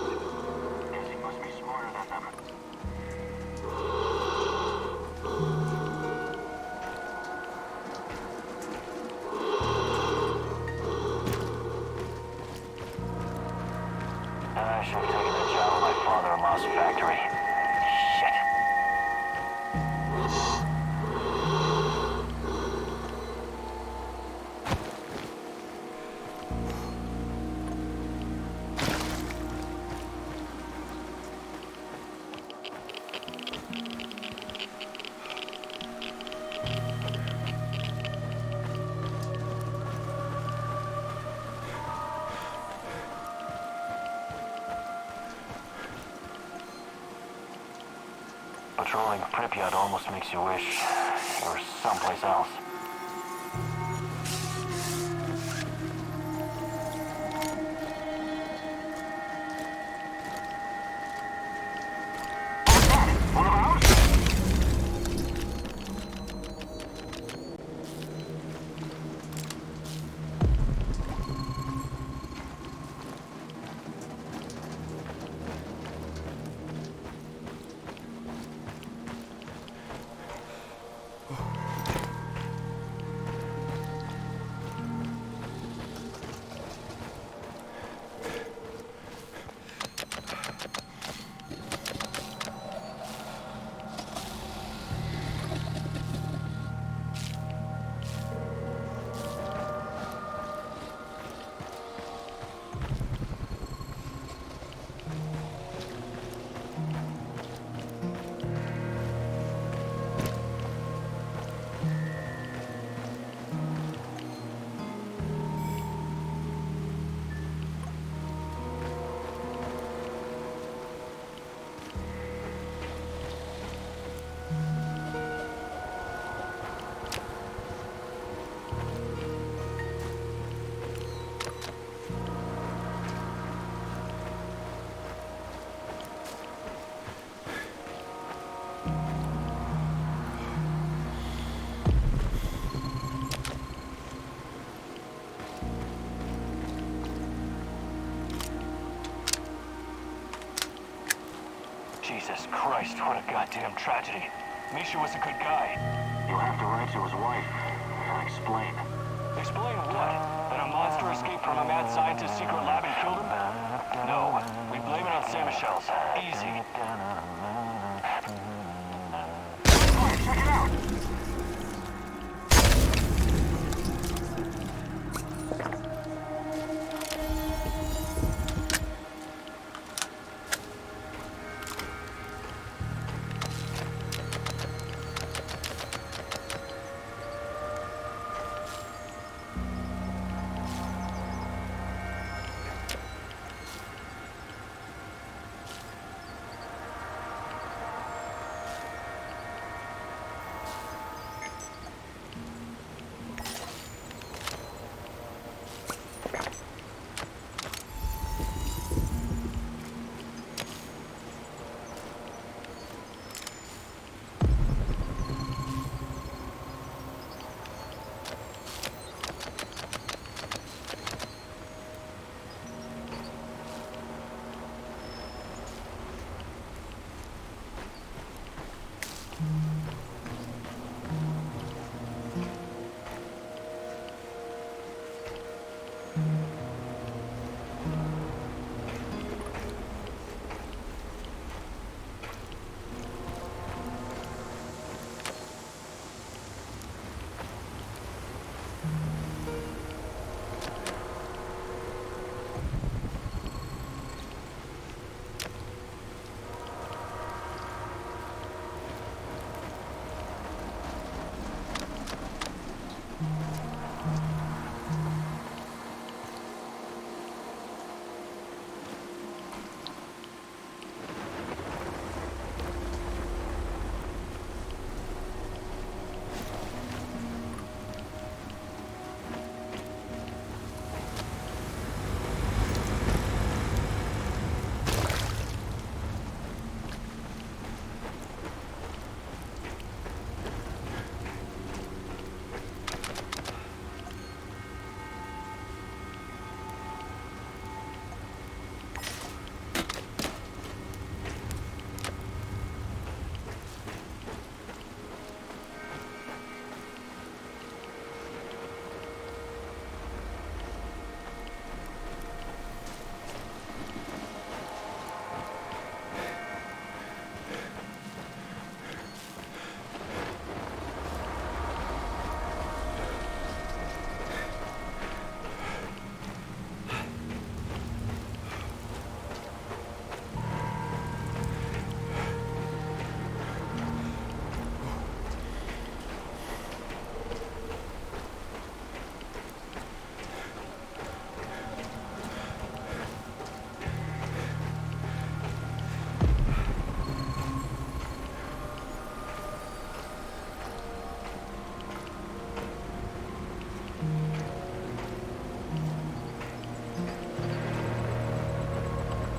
Guess he must be smarter than them. I should have taken the job at my father-in-law's factory. Shit. Patrolling Pripyat almost makes you wish you were someplace else. One of ours? Jesus Christ, what a goddamn tragedy. Misha was a good guy. You'll have to write to his wife and explain. Explain what? That a monster escaped from a mad scientist's secret lab and killed him? No, we blame it on Saint Michel's. Easy. Quick, check it out!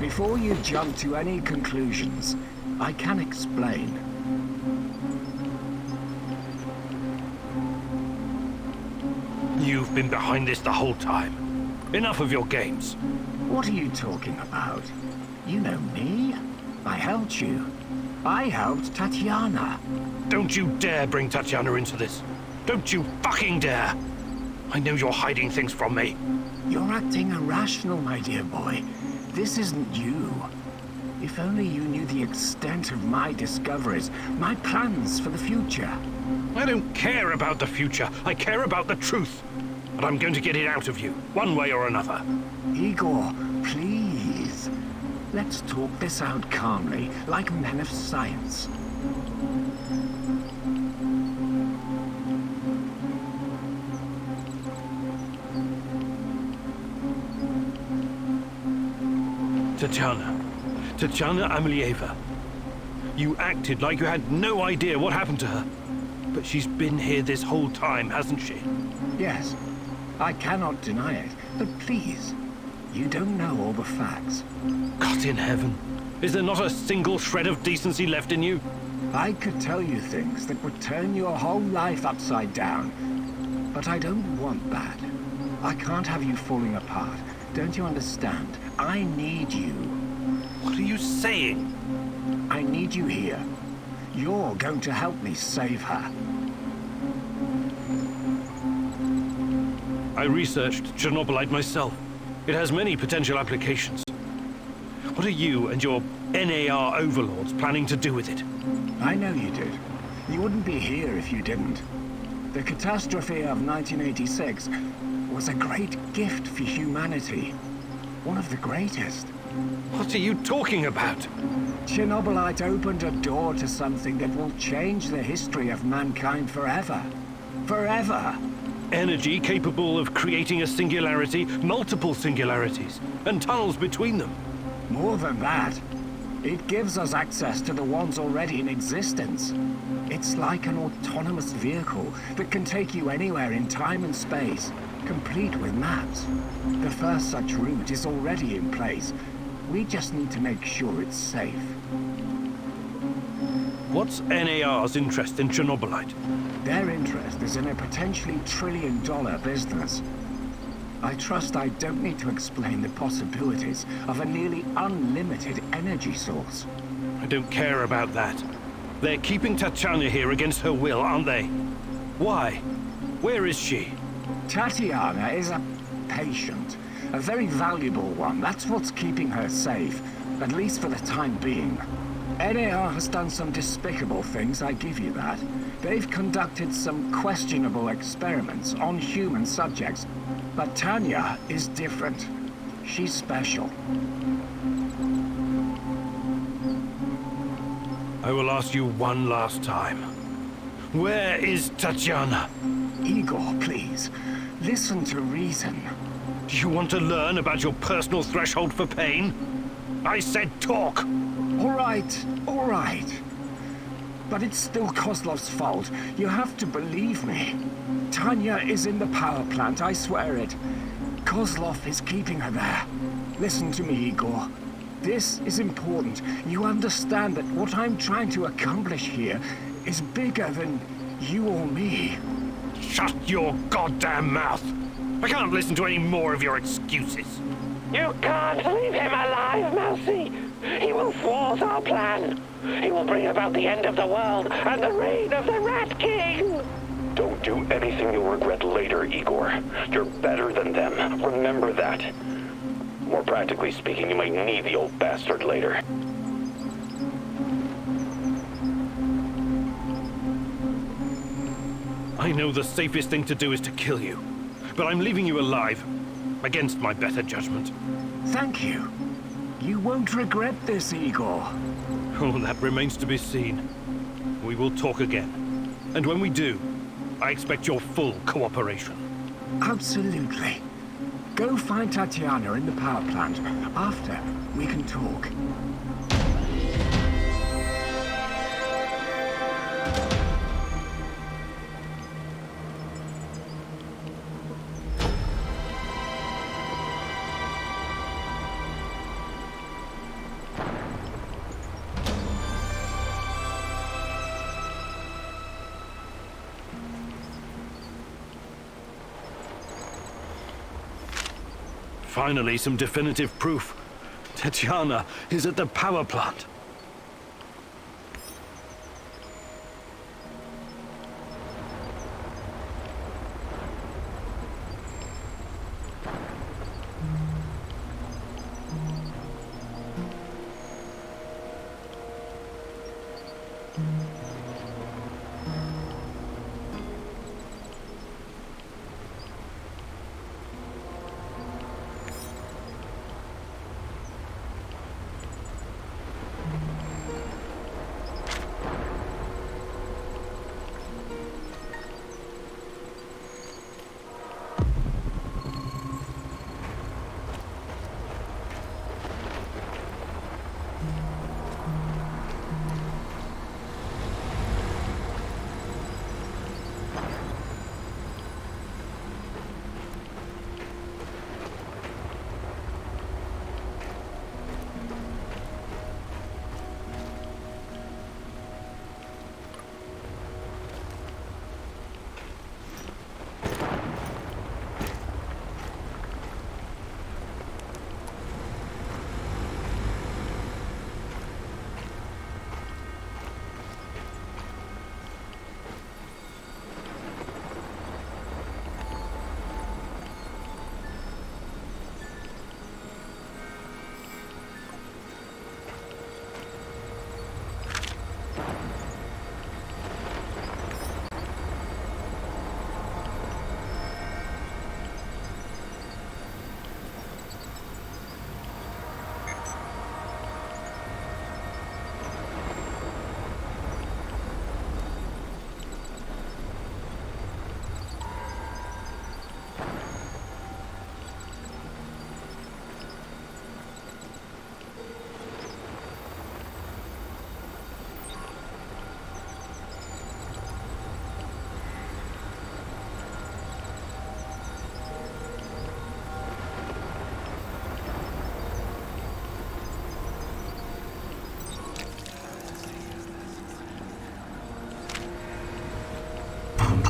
Before you jump to any conclusions, I can explain. You've been behind this the whole time. Enough of your games. What are you talking about? You know me. I helped you. I helped Tatiana. Don't you dare bring Tatiana into this. Don't you fucking dare! I know you're hiding things from me. You're acting irrational, my dear boy. This isn't you. If only you knew the extent of my discoveries, my plans for the future. I don't care about the future. I care about the truth. And I'm going to get it out of you, one way or another. Igor, please. Let's talk this out calmly, like men of science. Tatiana Amelieva. You acted like you had no idea what happened to her. But she's been here this whole time, hasn't she? Yes, I cannot deny it, but please, you don't know all the facts. God in heaven, is there not a single shred of decency left in you? I could tell you things that would turn your whole life upside down, but I don't want that. I can't have you falling apart. Don't you understand? I need you. What are you saying? I need you here. You're going to help me save her. I researched Chernobylite myself. It has many potential applications. What are you and your NAR overlords planning to do with it? I know you did. You wouldn't be here if you didn't. The catastrophe of 1986 was a great gift for humanity. One of the greatest. What are you talking about? Chernobylite opened a door to something that will change the history of mankind forever. Forever! Energy capable of creating a singularity, multiple singularities, and tunnels between them. More than that, it gives us access to the ones already in existence. It's like an autonomous vehicle that can take you anywhere in time and space, complete with maps. The first such route is already in place. We just need to make sure it's safe. What's NAR's interest in Chernobylite? Their interest is in a potentially trillion-dollar business. I trust I don't need to explain the possibilities of a nearly unlimited energy source. I don't care about that. They're keeping Tatiana here against her will, aren't they? Why? Where is she? Tatiana is a patient. A very valuable one. That's what's keeping her safe, at least for the time being. NAR has done some despicable things, I give you that. They've conducted some questionable experiments on human subjects. But Tanya is different. She's special. I will ask you one last time. Where is Tatiana? Igor, please. Listen to reason. Do you want to learn about your personal threshold for pain? I said talk! All right. But it's still Kozlov's fault. You have to believe me. Tanya is in the power plant, I swear it. Kozlov is keeping her there. Listen to me, Igor. This is important. You understand that what I'm trying to accomplish here is bigger than you or me. Shut your goddamn mouth! I can't listen to any more of your excuses. You can't leave him alive, Mousy. He will thwart our plan. He will bring about the end of the world and the reign of the Rat King. Don't do anything you'll regret later, Igor. You're better than them. Remember that. More practically speaking, you might need the old bastard later. I know the safest thing to do is to kill you. But I'm leaving you alive, against my better judgment. Thank you. You won't regret this, Igor. Oh, that remains to be seen. We will talk again. And when we do, I expect your full cooperation. Absolutely. Go find Tatiana in the power plant. After, we can talk. Finally, some definitive proof. Tatiana is at the power plant.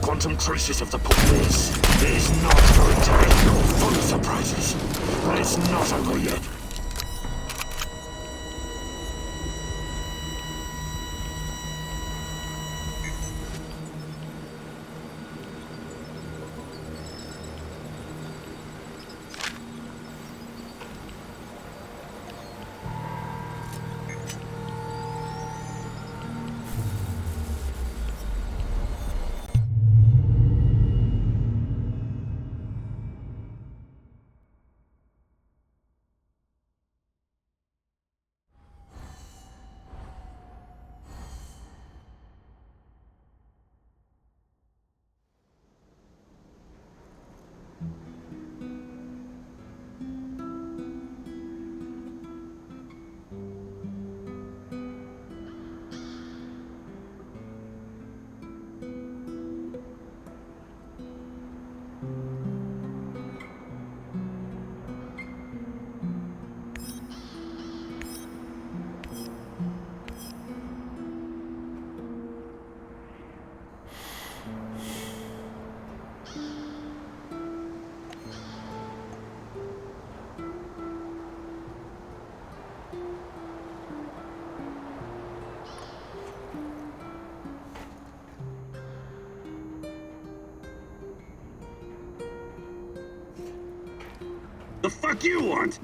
Quantum traces of the police. It is not going to be full of surprises. And it's not over yet. The fuck you want?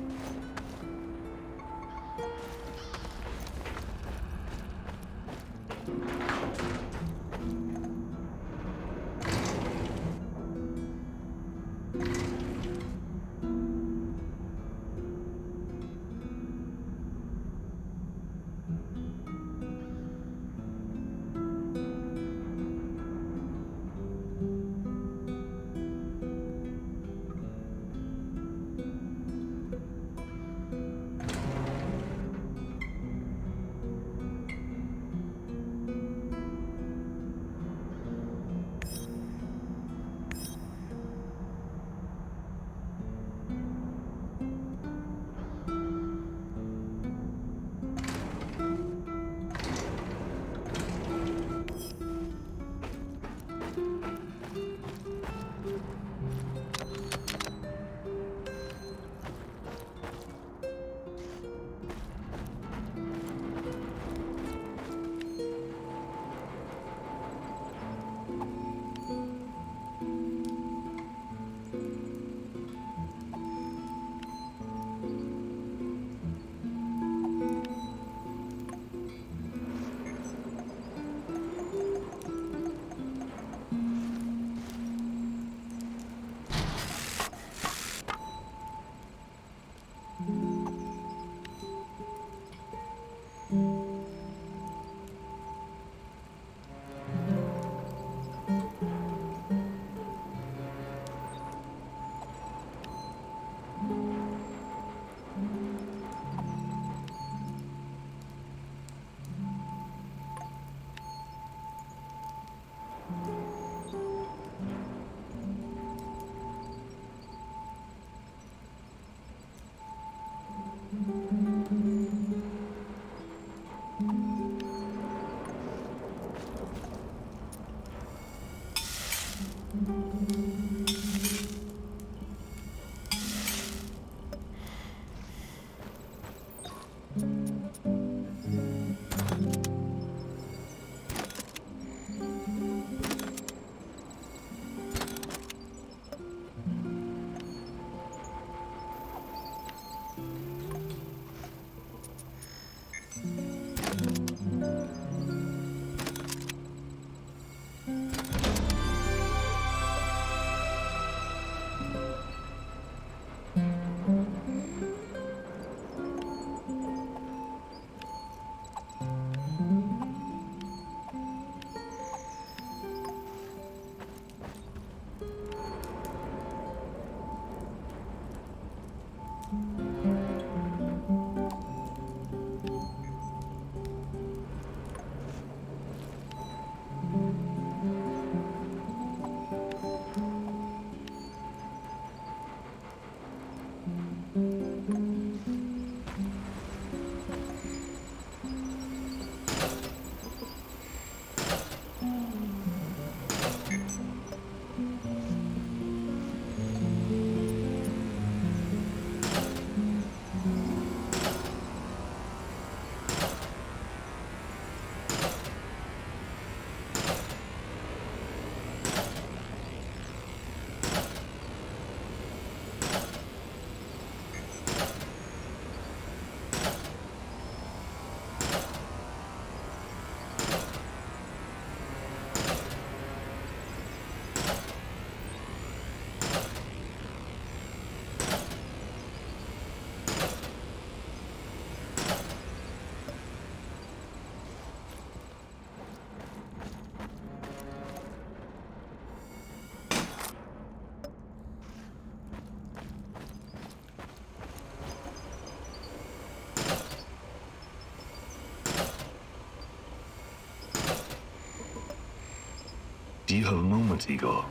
Do you have a moment, Igor?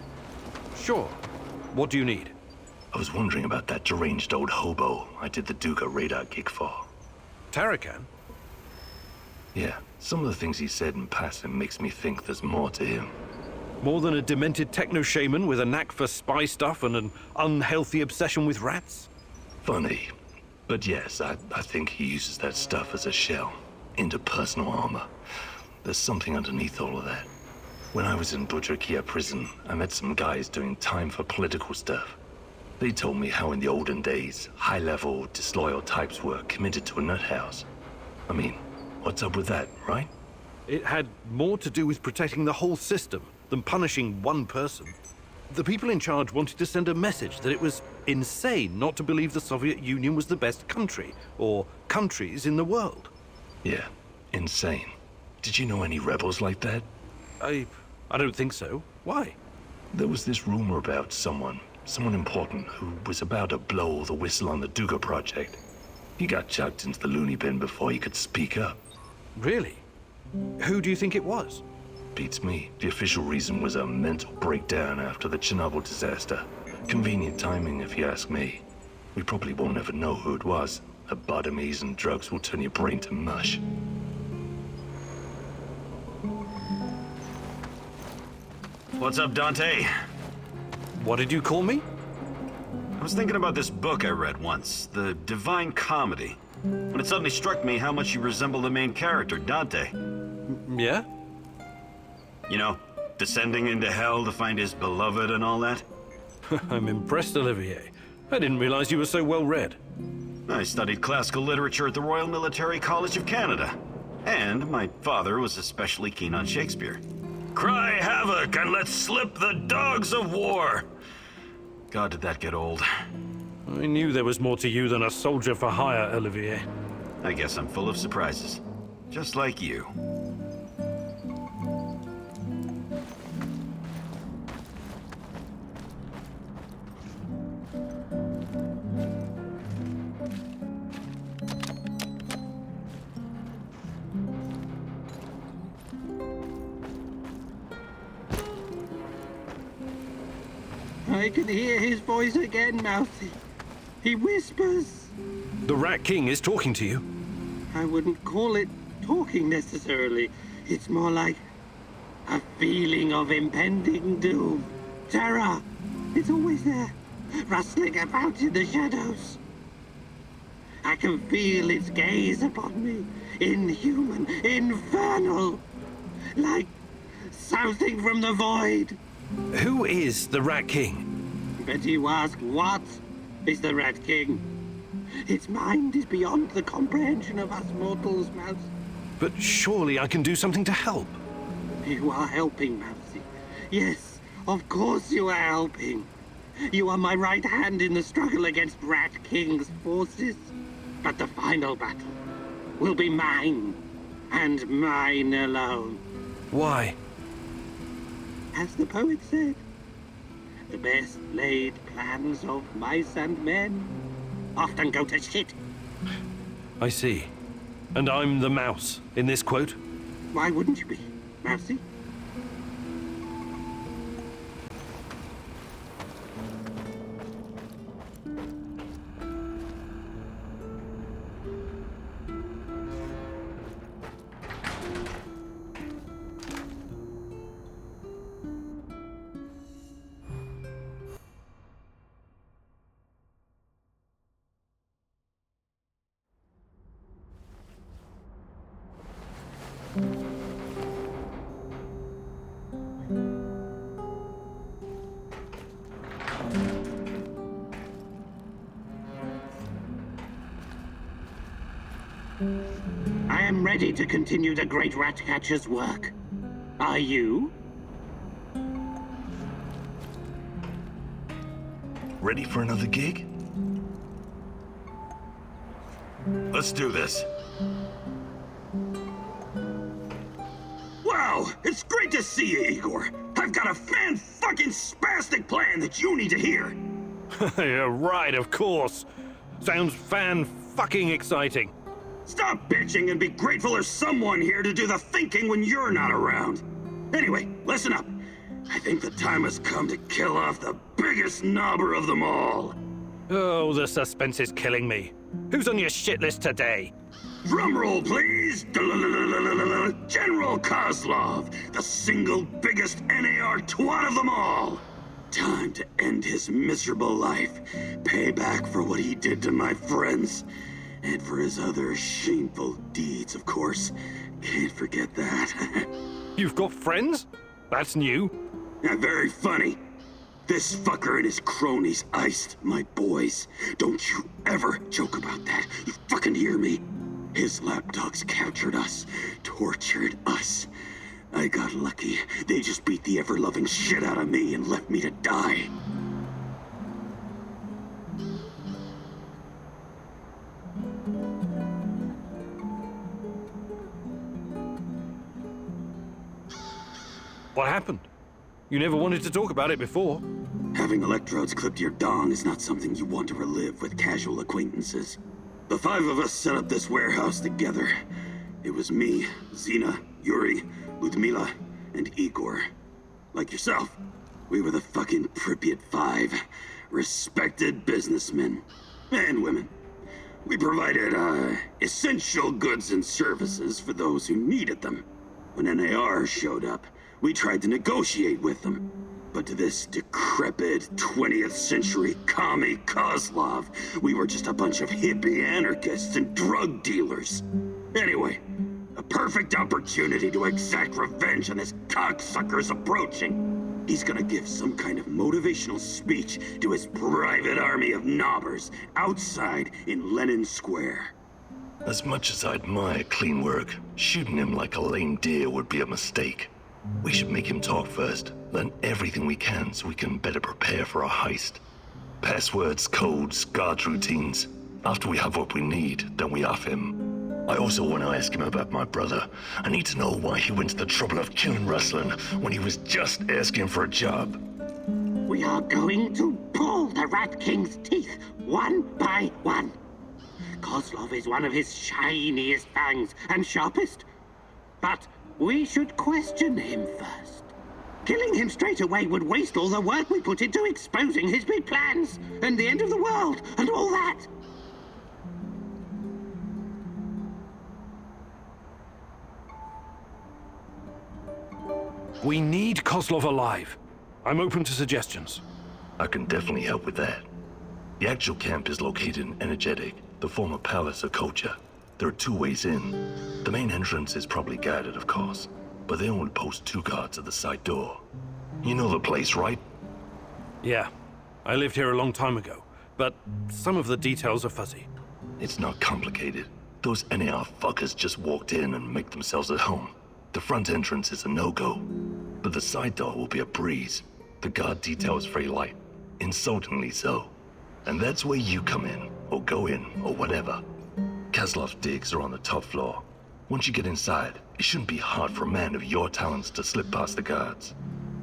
Sure. What do you need? I was wondering about that deranged old hobo I did the Duga radar gig for. Tarakan? Yeah, some of the things he said in passing makes me think there's more to him. More than a demented techno-shaman with a knack for spy stuff and an unhealthy obsession with rats? Funny. But yes, I think he uses that stuff as a shell, into personal armor. There's something underneath all of that. When I was in Budrakia prison, I met some guys doing time for political stuff. They told me how in the olden days, high-level, disloyal types were committed to a nut house. I mean, what's up with that, right? It had more to do with protecting the whole system than punishing one person. The people in charge wanted to send a message that it was insane not to believe the Soviet Union was the best country, or countries in the world. Yeah, insane. Did you know any rebels like that? I don't think so. Why? There was this rumor about someone important who was about to blow the whistle on the Duga project. He got chucked into the loony bin before he could speak up. Really? Who do you think it was? Beats me. The official reason was a mental breakdown after the Chernobyl disaster. Convenient timing, if you ask me. We probably won't ever know who it was. Lobotomies and drugs will turn your brain to mush. What's up, Dante? What did you call me? I was thinking about this book I read once, The Divine Comedy. And it suddenly struck me how much you resemble the main character, Dante. Yeah? You know, descending into hell to find his beloved and all that. I'm impressed, Olivier. I didn't realize you were so well read. I studied classical literature at the Royal Military College of Canada. And my father was especially keen on Shakespeare. Cry havoc and let's slip the dogs of war. God, did that get old. I knew there was more to you than a soldier for hire, Olivier. I guess I'm full of surprises. Just like you. I can hear his voice again, Mousy. He whispers. The Rat King is talking to you. I wouldn't call it talking necessarily. It's more like a feeling of impending doom. Terror. It's always there, rustling about in the shadows. I can feel its gaze upon me. Inhuman, infernal. Like something from the void. Who is the Rat King? But you ask, what is the Rat King? Its mind is beyond the comprehension of us mortals, Mouse. But surely I can do something to help. You are helping, Mousy. Yes, of course you are helping. You are my right hand in the struggle against Rat King's forces. But the final battle will be mine, and mine alone. Why? As the poet said, the best laid plans of mice and men often go to shit. I see. And I'm the mouse in this quote? Why wouldn't you be, Mousy? I am ready to continue the great rat catcher's work. Are you? Ready for another gig? Let's do this. Wow, it's great to see you, Igor. I've got a fan-fucking-spastic plan that you need to hear. Yeah, right, of course. Sounds fan-fucking exciting. Stop bitching and be grateful there's someone here to do the thinking when you're not around. Anyway, listen up. I think the time has come to kill off the biggest knobber of them all. Oh, the suspense is killing me. Who's on your shit list today? Drum roll, please! General Kozlov, the single biggest NAR twat of them all! Time to end his miserable life. Pay back for what he did to my friends. And for his other shameful deeds, of course. Can't forget that. You've got friends? That's new. Very funny. This fucker and his cronies iced my boys. Don't you ever joke about that. You fucking hear me? His lapdogs captured us, tortured us. I got lucky. They just beat the ever-loving shit out of me and left me to die. What happened? You never wanted to talk about it before. Having electrodes clipped to your dong is not something you want to relive with casual acquaintances. The five of us set up this warehouse together. It was me, Zina, Yuri, Ludmila, and Igor. Like yourself, we were the fucking Pripyat Five. Respected businessmen. And women. We provided, essential goods and services for those who needed them. When NAR showed up, we tried to negotiate with them. But to this decrepit 20th century commie Kozlov, we were just a bunch of hippie anarchists and drug dealers. Anyway, a perfect opportunity to exact revenge on this cocksucker's approaching. He's gonna give some kind of motivational speech to his private army of knobbers outside in Lenin Square. As much as I admire clean work, shooting him like a lame deer would be a mistake. We should make him talk first, learn everything we can so we can better prepare for our heist. Passwords, codes, guard routines. After we have what we need, then we off him. I also want to ask him about my brother. I need to know why he went to the trouble of killing Ruslan when he was just asking for a job. We are going to pull the Rat King's teeth, one by one. Kozlov is one of his shiniest fangs and sharpest. But we should question him first. Killing him straight away would waste all the work we put into exposing his big plans, and the end of the world, and all that. We need Kozlov alive. I'm open to suggestions. I can definitely help with that. The actual camp is located in Energetic, the former palace of Kocha. There are two ways in. The main entrance is probably guarded, of course, but they only post 2 guards at the side door. You know the place, right? Yeah, I lived here a long time ago, but some of the details are fuzzy. It's not complicated. Those NAR fuckers just walked in and make themselves at home. The front entrance is a no-go, but the side door will be a breeze. The guard detail is very light, insultingly so. And that's where you come in, or go in, or whatever. Kaslov's digs are on the top floor. Once you get inside, it shouldn't be hard for a man of your talents to slip past the guards.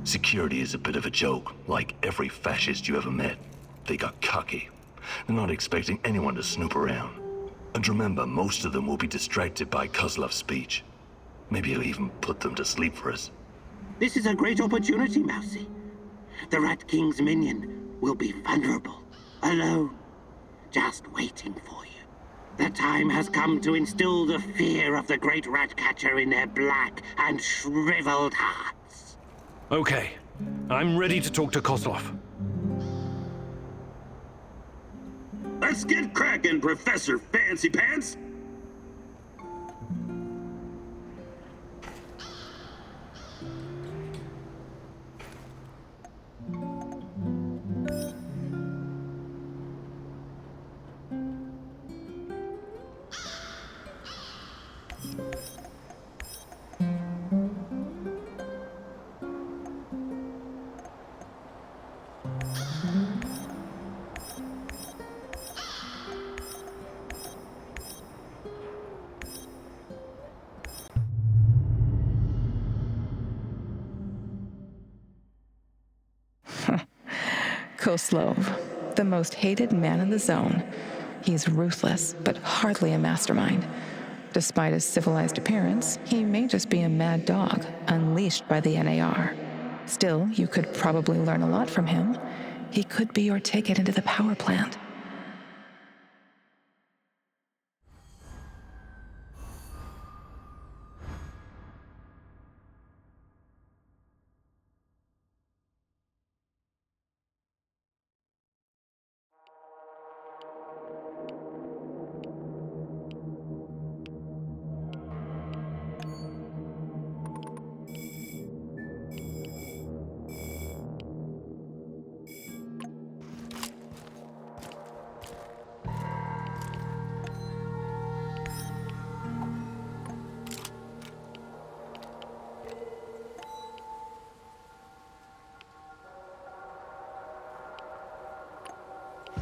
Security is a bit of a joke, like every fascist you ever met. They got cocky. They're not expecting anyone to snoop around. And remember, most of them will be distracted by Kozlov's speech. Maybe he'll even put them to sleep for us. This is a great opportunity, Mousy. The Rat King's minion will be vulnerable, alone, just waiting for you. The time has come to instill the fear of the great rat catcher in their black and shriveled hearts. Okay, I'm ready to talk to Kozlov. Let's get cracking, Professor Fancy Pants! Kozlov, the most hated man in the zone. He's ruthless, but hardly a mastermind. Despite his civilized appearance, he may just be a mad dog, unleashed by the NAR. Still, you could probably learn a lot from him. He could be your ticket into the power plant.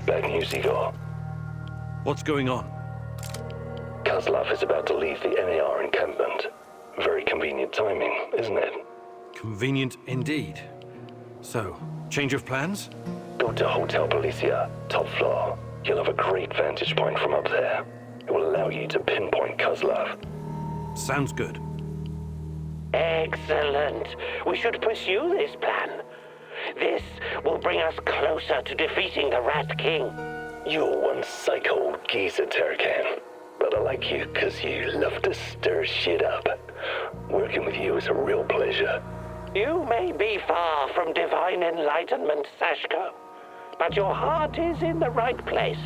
Bad news, Igor. What's going on? Kozlov is about to leave the NAR encampment. Very convenient timing, isn't it? Convenient indeed. So, change of plans? Go to Hotel Policia, top floor. You'll have a great vantage point from up there. It will allow you to pinpoint Kozlov. Sounds good. Excellent. We should pursue this plan. This will bring us closer to defeating the Rat King. You're one psycho old geezer, Terracan. But I like you because you love to stir shit up. Working with you is a real pleasure. You may be far from divine enlightenment, Sashko, but your heart is in the right place.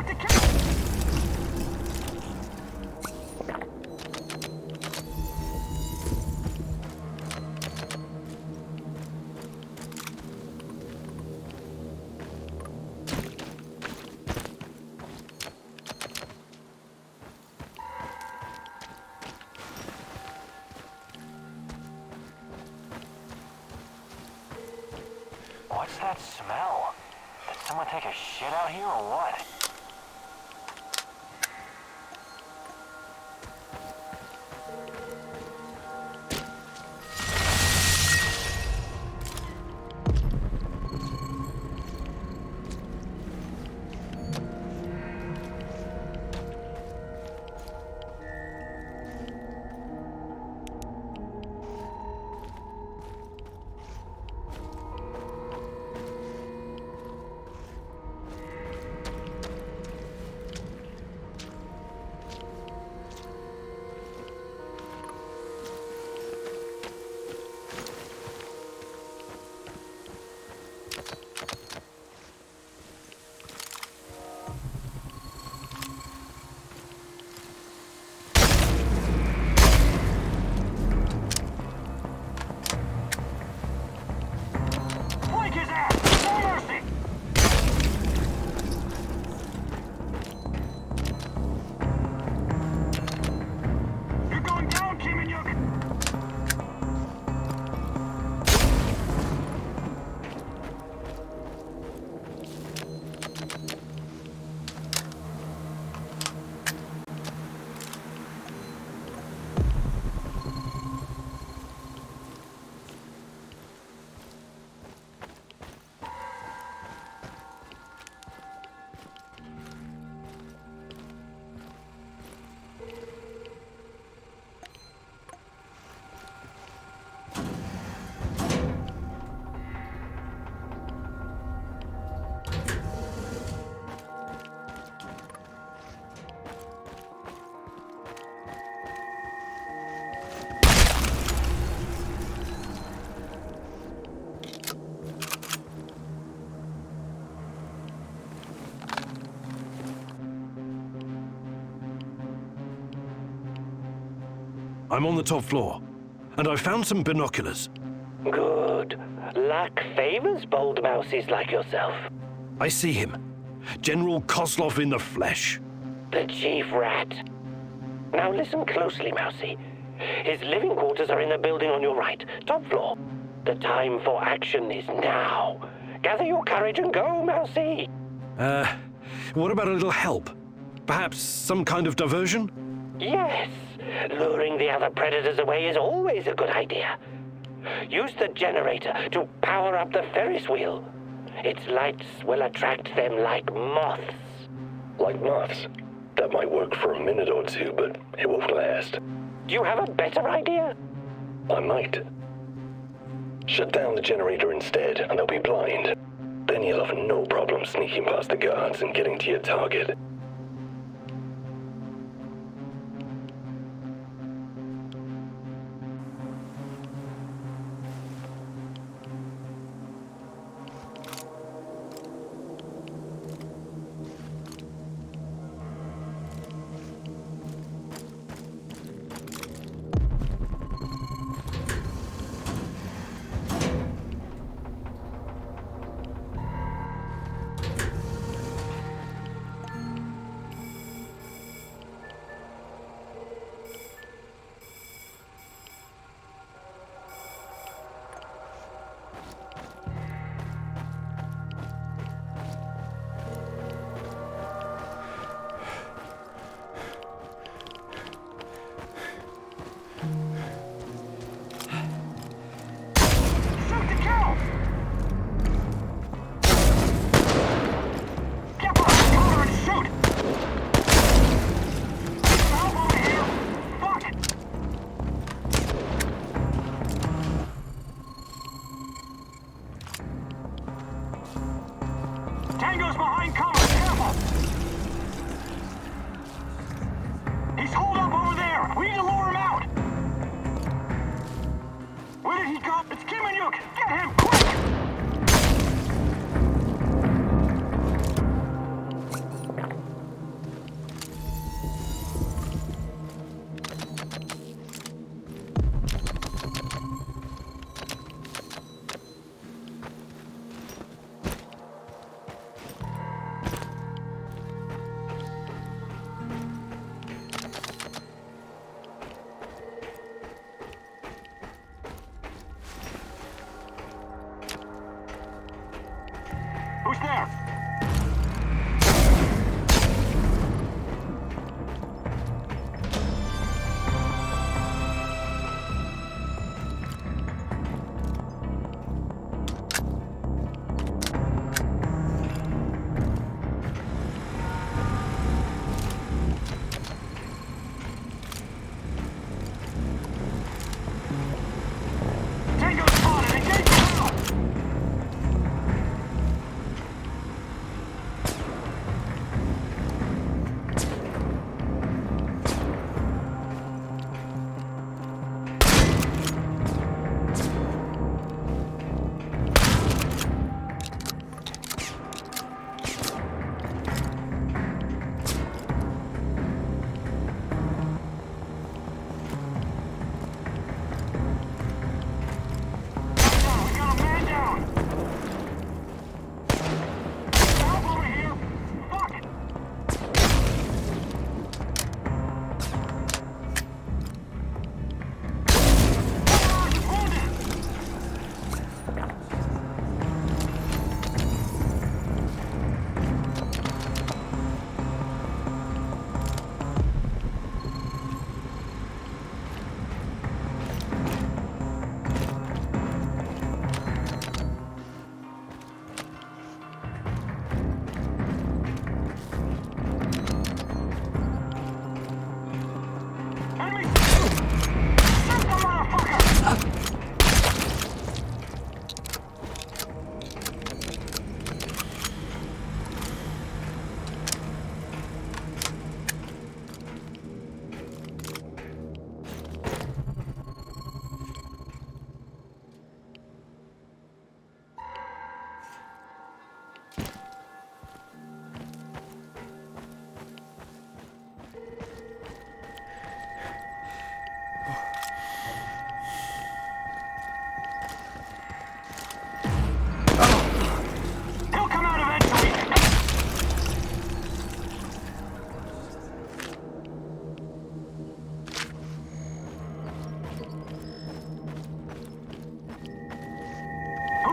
the kill! What's that smell? Did someone take a shit out here or what? I'm on the top floor, and I found some binoculars. Good. Luck favors bold mouses like yourself. I see him. General Kozlov in the flesh. The chief rat. Now listen closely, Mousy. His living quarters are in the building on your right, top floor. The time for action is now. Gather your courage and go, Mousy. What about a little help? Perhaps some kind of diversion? Yes. Luring the other predators away is always a good idea. Use the generator to power up the Ferris wheel. Its lights will attract them like moths. Like moths? That might work for a minute or two, but it won't last. Do you have a better idea? I might. Shut down the generator instead, and they'll be blind. Then you'll have no problem sneaking past the guards and getting to your target. Tango's behind cover, careful! He's holed up over there! We need to lure him out! Where did he go? It's Kimanyuk! Get him, quick!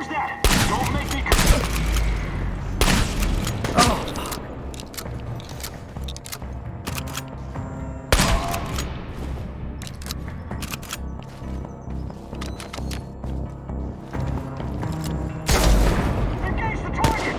Who's that? Don't make me... Engage the target!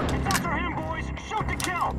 It's after him, boys! Shoot to kill!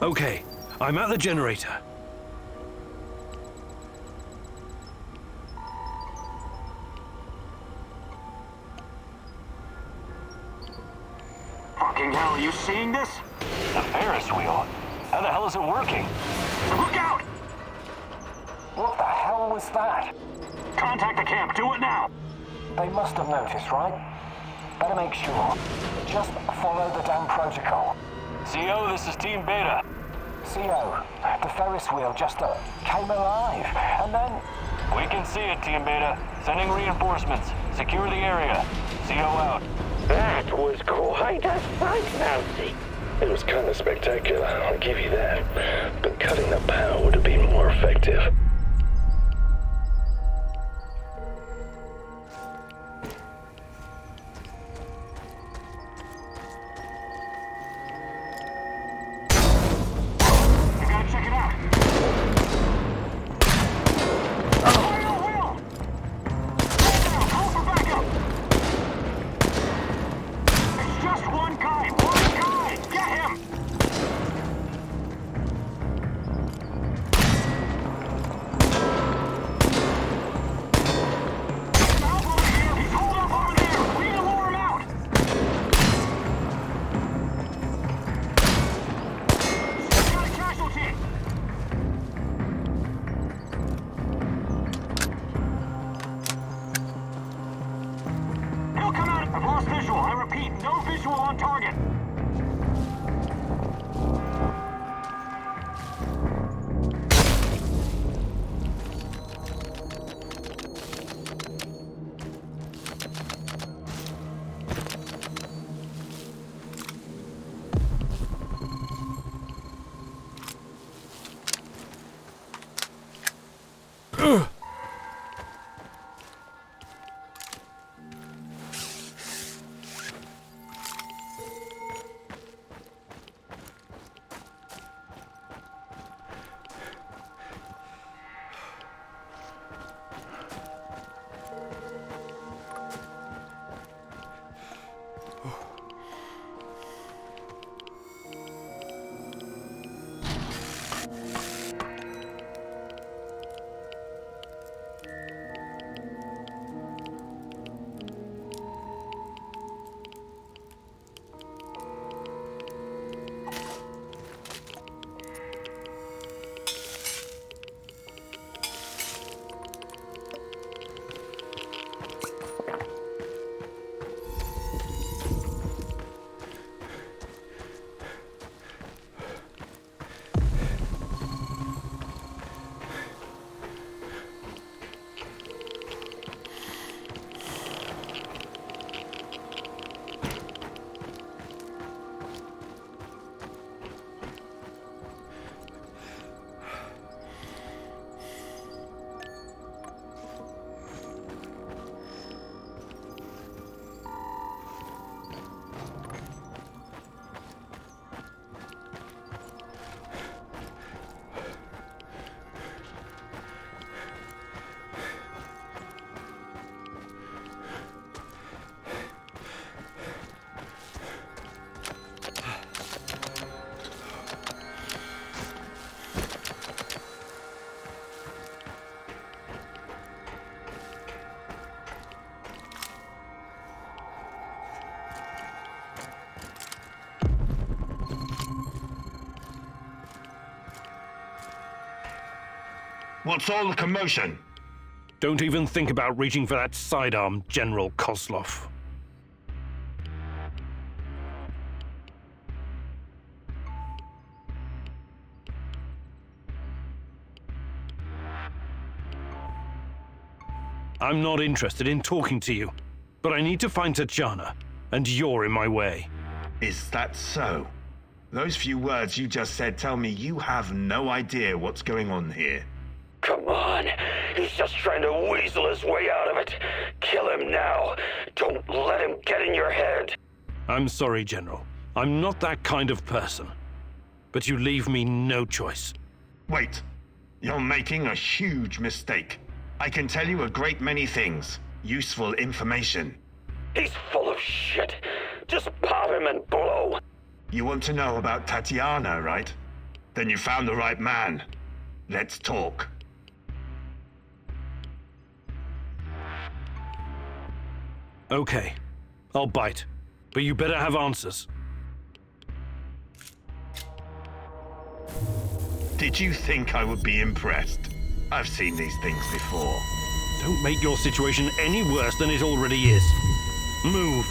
Okay, I'm at the generator. Fucking hell, are you seeing this? The Ferris wheel? How the hell is it working? Look out! What the hell was that? Contact the camp, do it now! They must have noticed, right? Better make sure. Just follow the damn protocol. CO, this is Team Beta. CO, the Ferris wheel just came alive, and then... We can see it, Team Beta. Sending reinforcements. Secure the area. CO out. That was quite a sight, Mousy. It was kind of spectacular, I'll give you that. But cutting the power would have been more effective. You gotta check it out. What's all the commotion? Don't even think about reaching for that sidearm, General Kozlov. I'm not interested in talking to you, but I need to find Tatiana, and you're in my way. Is that so? Those few words you just said tell me you have no idea what's going on here. Come on, he's just trying to weasel his way out of it. Kill him now. Don't let him get in your head. I'm sorry, General. I'm not that kind of person. But you leave me no choice. Wait. You're making a huge mistake. I can tell you a great many things. Useful information. He's full of shit. Just pop him and blow. You want to know about Tatiana, right? Then you found the right man. Let's talk. Okay, I'll bite. But you better have answers. Did you think I would be impressed? I've seen these things before. Don't make your situation any worse than it already is. Move.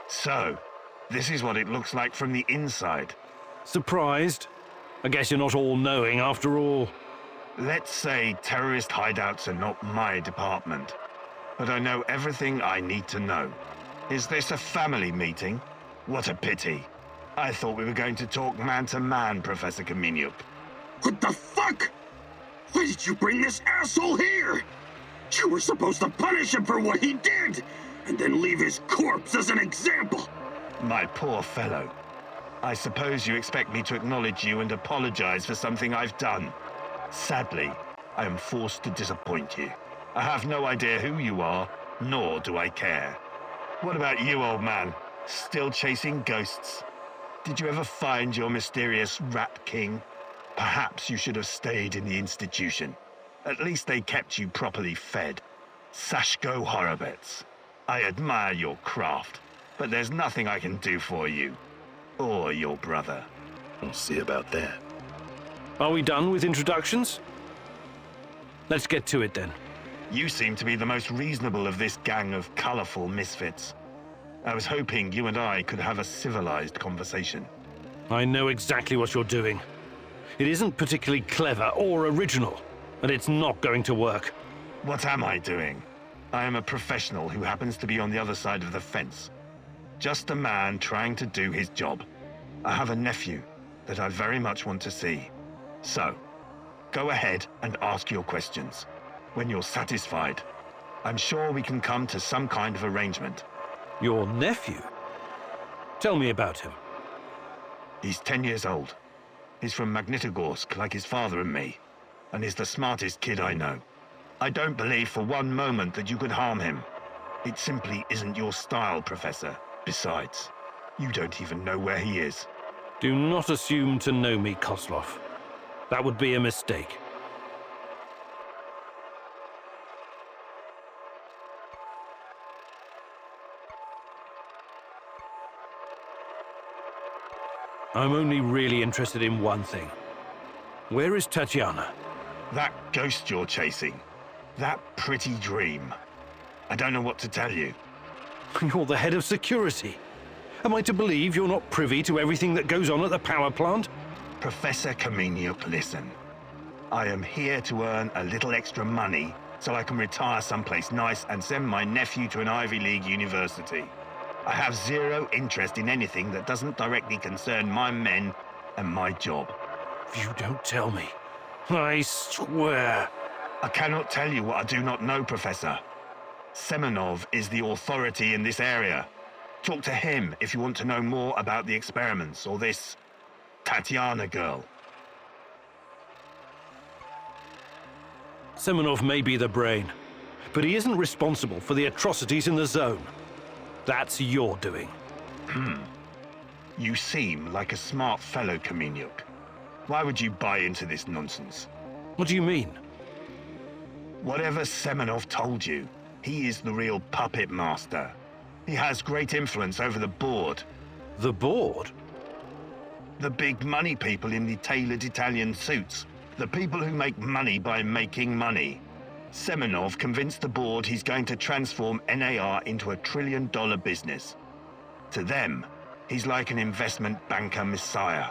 So, this is what it looks like from the inside. Surprised? I guess you're not all-knowing after all. Let's say terrorist hideouts are not my department, but I know everything I need to know. Is this a family meeting? What a pity. I thought we were going to talk man-to-man, Professor Kaminyuk. What the fuck? Why did you bring this asshole here? You were supposed to punish him for what he did, and then leave his corpse as an example. My poor fellow. I suppose you expect me to acknowledge you and apologize for something I've done. Sadly, I am forced to disappoint you. I have no idea who you are, nor do I care. What about you, old man? Still chasing ghosts? Did you ever find your mysterious Rat King? Perhaps you should have stayed in the institution. At least they kept you properly fed. Sashko Horobets. I admire your craft, but there's nothing I can do for you. Or your brother. We'll see about that. Are we done with introductions? Let's get to it then. You seem to be the most reasonable of this gang of colorful misfits. I was hoping you and I could have a civilized conversation. I know exactly what you're doing. It isn't particularly clever or original, and it's not going to work. What am I doing? I am a professional who happens to be on the other side of the fence. Just a man trying to do his job. I have a nephew that I very much want to see. So, go ahead and ask your questions. When you're satisfied, I'm sure we can come to some kind of arrangement. Your nephew? Tell me about him. He's 10 years old. He's from Magnitogorsk, like his father and me, and he's the smartest kid I know. I don't believe for one moment that you could harm him. It simply isn't your style, Professor. Besides, you don't even know where he is. Do not assume to know me, Kozlov. That would be a mistake. I'm only really interested in one thing. Where is Tatiana? That ghost you're chasing. That pretty dream. I don't know what to tell you. You're the head of security. Am I to believe you're not privy to everything that goes on at the power plant? Professor Kaminyuk, listen. I am here to earn a little extra money so I can retire someplace nice and send my nephew to an Ivy League university. I have zero interest in anything that doesn't directly concern my men and my job. You don't tell me. I swear. I cannot tell you what I do not know, Professor. Semenov is the authority in this area. Talk to him if you want to know more about the experiments or this Tatiana girl. Semenov may be the brain, but he isn't responsible for the atrocities in the zone. That's your doing. You seem like a smart fellow, Kaminyuk. Why would you buy into this nonsense? What do you mean? Whatever Semenov told you, he is the real puppet master. He has great influence over the board. The board? The big money people in the tailored Italian suits. The people who make money by making money. Semenov convinced the board he's going to transform NAR into a $1 trillion business. To them, he's like an investment banker messiah.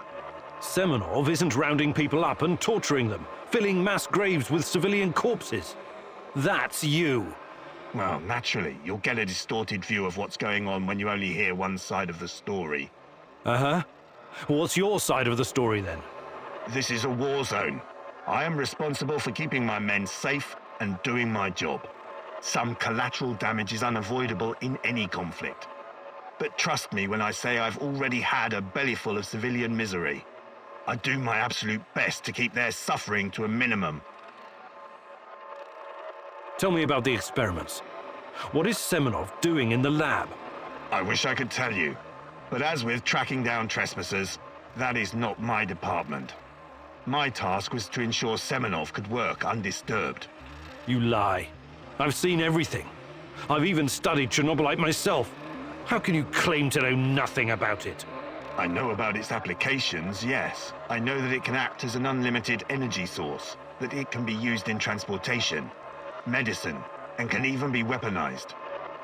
Semenov isn't rounding people up and torturing them, filling mass graves with civilian corpses. That's you. Well, naturally, you'll get a distorted view of what's going on when you only hear one side of the story. Uh-huh. What's your side of the story, then? This is a war zone. I am responsible for keeping my men safe and doing my job. Some collateral damage is unavoidable in any conflict. But trust me when I say I've already had a bellyful of civilian misery. I do my absolute best to keep their suffering to a minimum. Tell me about the experiments. What is Semenov doing in the lab? I wish I could tell you. But as with tracking down trespassers, that is not my department. My task was to ensure Semenov could work undisturbed. You lie. I've seen everything. I've even studied Chernobylite myself. How can you claim to know nothing about it? I know about its applications, yes. I know that it can act as an unlimited energy source, that it can be used in transportation, medicine, and can even be weaponized.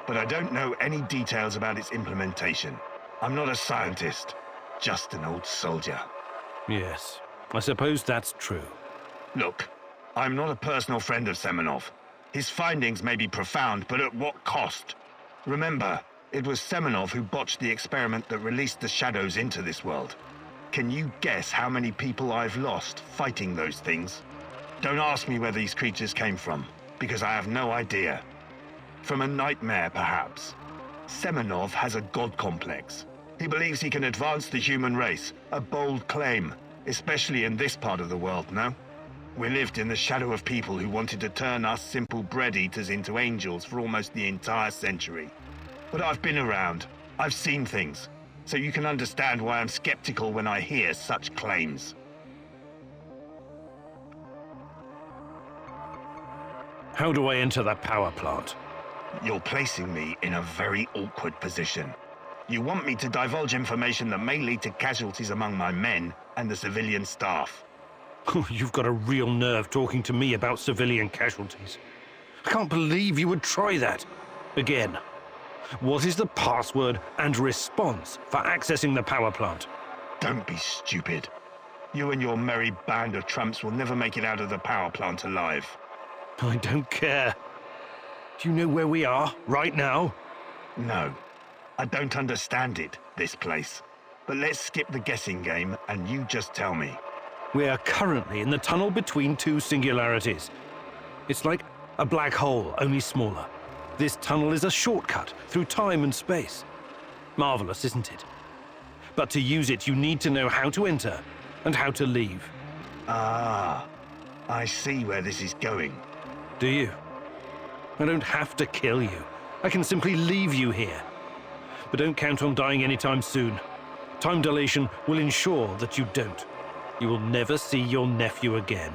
But I don't know any details about its implementation. I'm not a scientist, just an old soldier. Yes, I suppose that's true. Look, I'm not a personal friend of Semenov. His findings may be profound, but at what cost? Remember, it was Semenov who botched the experiment that released the shadows into this world. Can you guess how many people I've lost fighting those things? Don't ask me where these creatures came from, because I have no idea. From a nightmare, perhaps. Semenov has a god complex. He believes he can advance the human race, a bold claim, especially in this part of the world, no? We lived in the shadow of people who wanted to turn us simple bread-eaters into angels for almost the entire century. But I've been around. I've seen things. So you can understand why I'm skeptical when I hear such claims. How do I enter that power plant? You're placing me in a very awkward position. You want me to divulge information that may lead to casualties among my men and the civilian staff. You've got a real nerve talking to me about civilian casualties. I can't believe you would try that. Again. What is the password and response for accessing the power plant? Don't be stupid. You and your merry band of trumps will never make it out of the power plant alive. I don't care. Do you know where we are, right now? No. I don't understand it, this place. But let's skip the guessing game, and you just tell me. We are currently in the tunnel between two singularities. It's like a black hole, only smaller. This tunnel is a shortcut through time and space. Marvelous, isn't it? But to use it, you need to know how to enter and how to leave. Ah, I see where this is going. Do you? I don't have to kill you. I can simply leave you here. But don't count on dying anytime soon. Time dilation will ensure that you don't. You will never see your nephew again.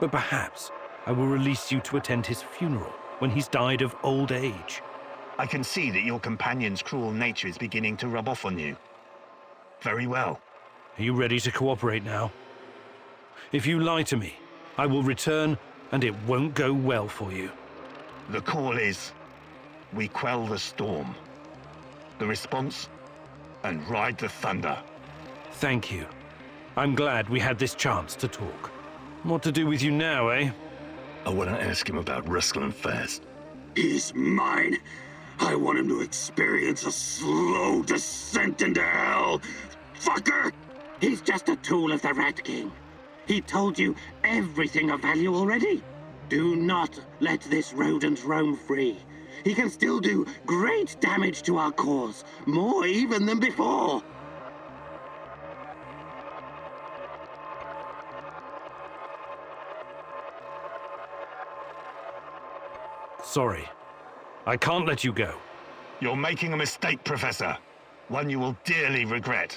But perhaps I will release you to attend his funeral when he's died of old age. I can see that your companion's cruel nature is beginning to rub off on you. Very well. Are you ready to cooperate now? If you lie to me, I will return and it won't go well for you. The call is, we quell the storm. The response, and ride the thunder. Thank you. I'm glad we had this chance to talk. What to do with you now, eh? I want to ask him about wrestling fast. He's mine. I want him to experience a slow descent into hell. Fucker! He's just a tool of the Rat King. He told you everything of value already. Do not let this rodent roam free. He can still do great damage to our cause, more even than before. Sorry. I can't let you go. You're making a mistake, Professor. One you will dearly regret.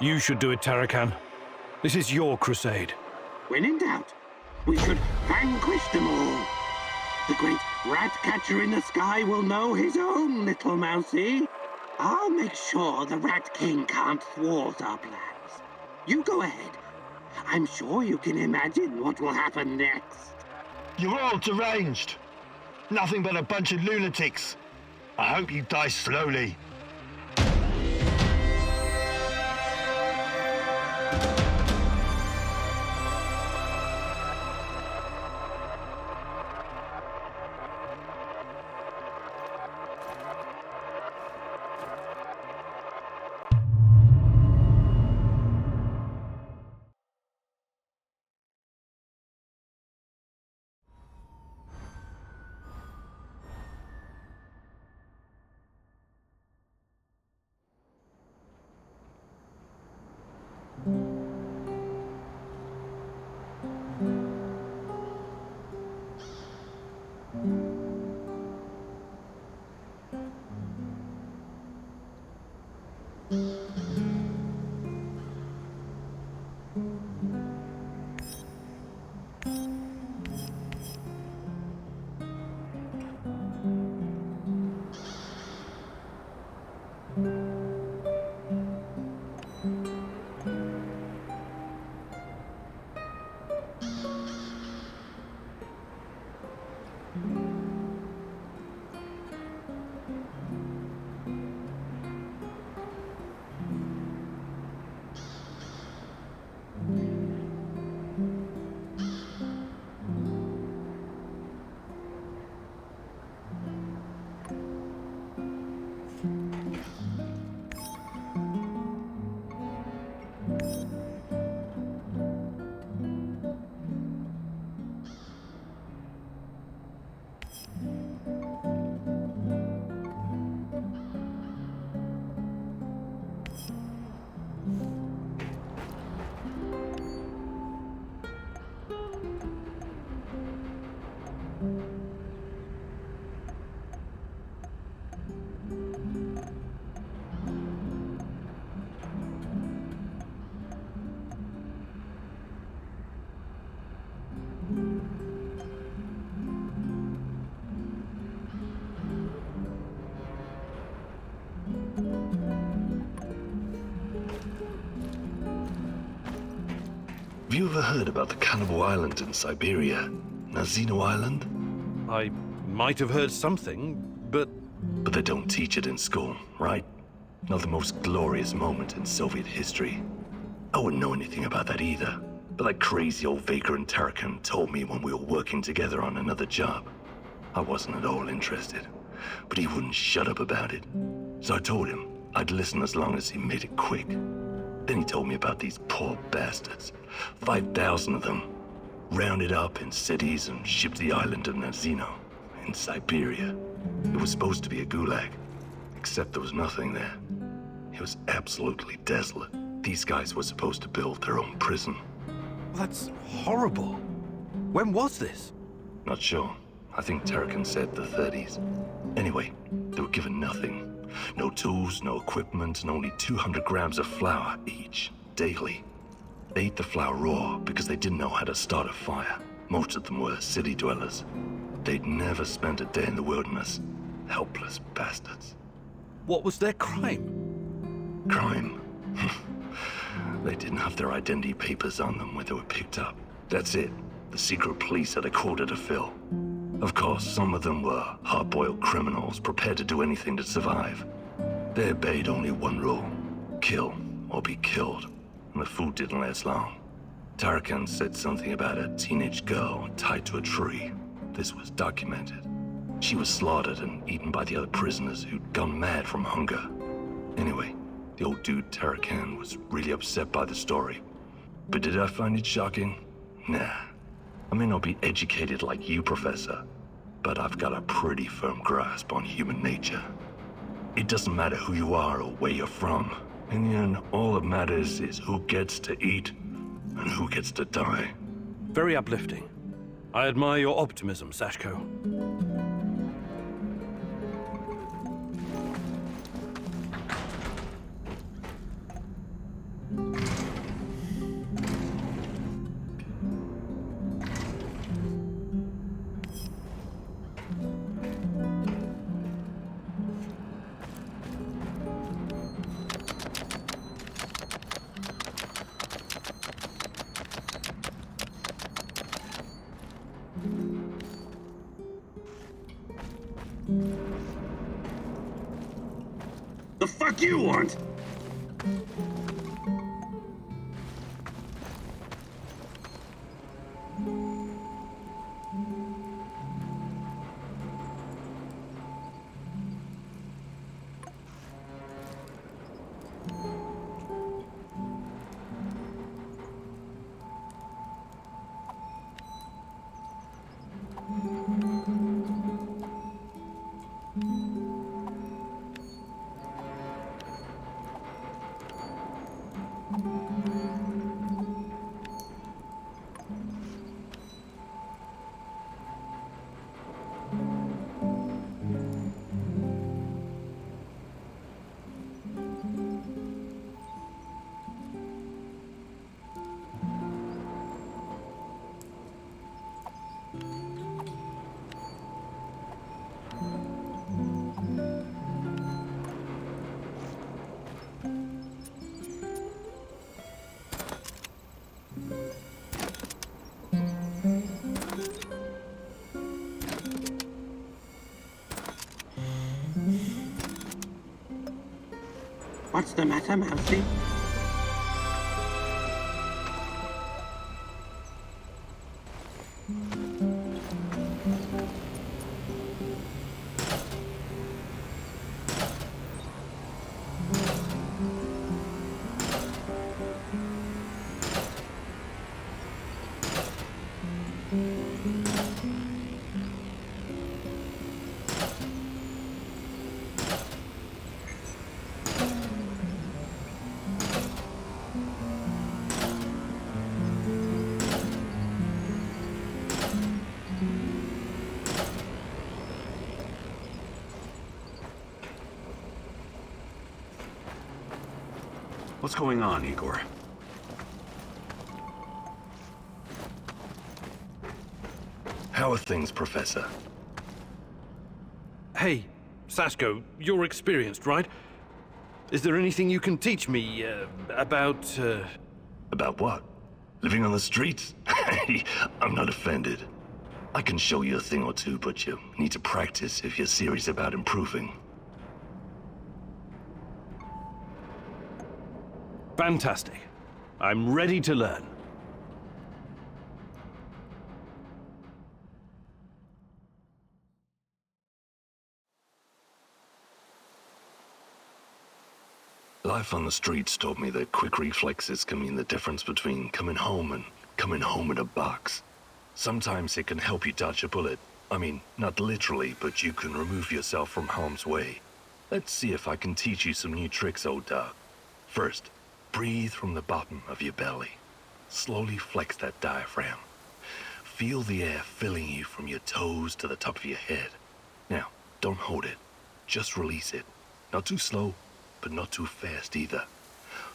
You should do it, Tarakan. This is your crusade. When in doubt, we should vanquish them all. The great rat catcher in the sky will know his own, little mousey. I'll make sure the Rat King can't thwart our plans. You go ahead. I'm sure you can imagine what will happen next. You're all deranged. Nothing but a bunch of lunatics. I hope you die slowly. Have you ever heard about the Cannibal Island in Siberia? Nazino Island? I might have heard something, but... But they don't teach it in school, right? Not the most glorious moment in Soviet history. I wouldn't know anything about that either. But that crazy old Vaker and Tarakan told me when we were working together on another job. I wasn't at all interested, but he wouldn't shut up about it. So I told him I'd listen as long as he made it quick. Then he told me about these poor bastards. 5,000 of them. Rounded up in cities and shipped to the island of Nazino, in Siberia. It was supposed to be a gulag, except there was nothing there. It was absolutely desolate. These guys were supposed to build their own prison. That's horrible. When was this? Not sure. I think Tarakan said the 30s. Anyway, they were given nothing. No tools, no equipment, and only 200 grams of flour each, daily. They ate the flour raw because they didn't know how to start a fire. Most of them were city dwellers. They'd never spent a day in the wilderness. Helpless bastards. What was their crime? Crime? They didn't have their identity papers on them when they were picked up. That's it. The secret police had a quota to fill. Of course, some of them were hard-boiled criminals prepared to do anything to survive. They obeyed only one rule: kill or be killed. And the food didn't last long. Tarakan said something about a teenage girl tied to a tree. This was documented. She was slaughtered and eaten by the other prisoners who'd gone mad from hunger. Anyway, the old dude Tarakan was really upset by the story. But did I find it shocking? Nah. I may not be educated like you, Professor, but I've got a pretty firm grasp on human nature. It doesn't matter who you are or where you're from. In the end, all that matters is who gets to eat and who gets to die. Very uplifting. I admire your optimism, Sashko. The fuck you want? What's the matter, Mousy? What's going on, Igor? How are things, Professor? Hey, Sashko, you're experienced, right? Is there anything you can teach me, about... About what? Living on the streets? I'm not offended. I can show you a thing or two, but you need to practice if you're serious about improving. Fantastic. I'm ready to learn. Life on the streets taught me that quick reflexes can mean the difference between coming home and coming home in a box. Sometimes it can help you dodge a bullet. I mean, not literally, but you can remove yourself from harm's way. Let's see if I can teach you some new tricks, old dog. First, breathe from the bottom of your belly. Slowly flex that diaphragm. Feel the air filling you from your toes to the top of your head. Now, don't hold it. Just release it. Not too slow, but not too fast either.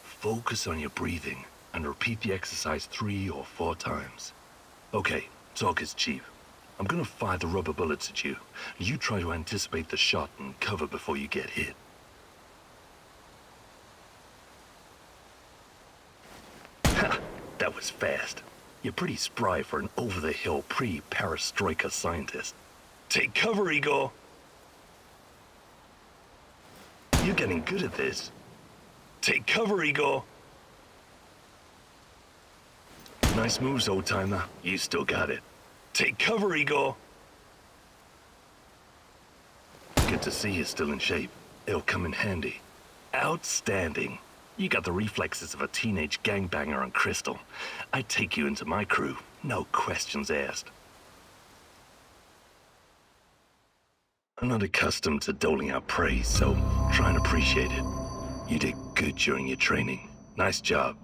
Focus on your breathing and repeat the exercise 3 or 4 times. Okay, talk is cheap. I'm gonna fire the rubber bullets at you. You try to anticipate the shot and cover before you get hit. Ha! That was fast. You're pretty spry for an over-the-hill pre-perestroika scientist. Take cover, Igor! You're getting good at this. Take cover, Igor! Nice moves, old-timer. You still got it. Take cover, Igor! Good to see you're still in shape. It'll come in handy. Outstanding. You got the reflexes of a teenage gangbanger on Crystal. I'd take you into my crew. No questions asked. I'm not accustomed to doling out praise, so try and appreciate it. You did good during your training. Nice job.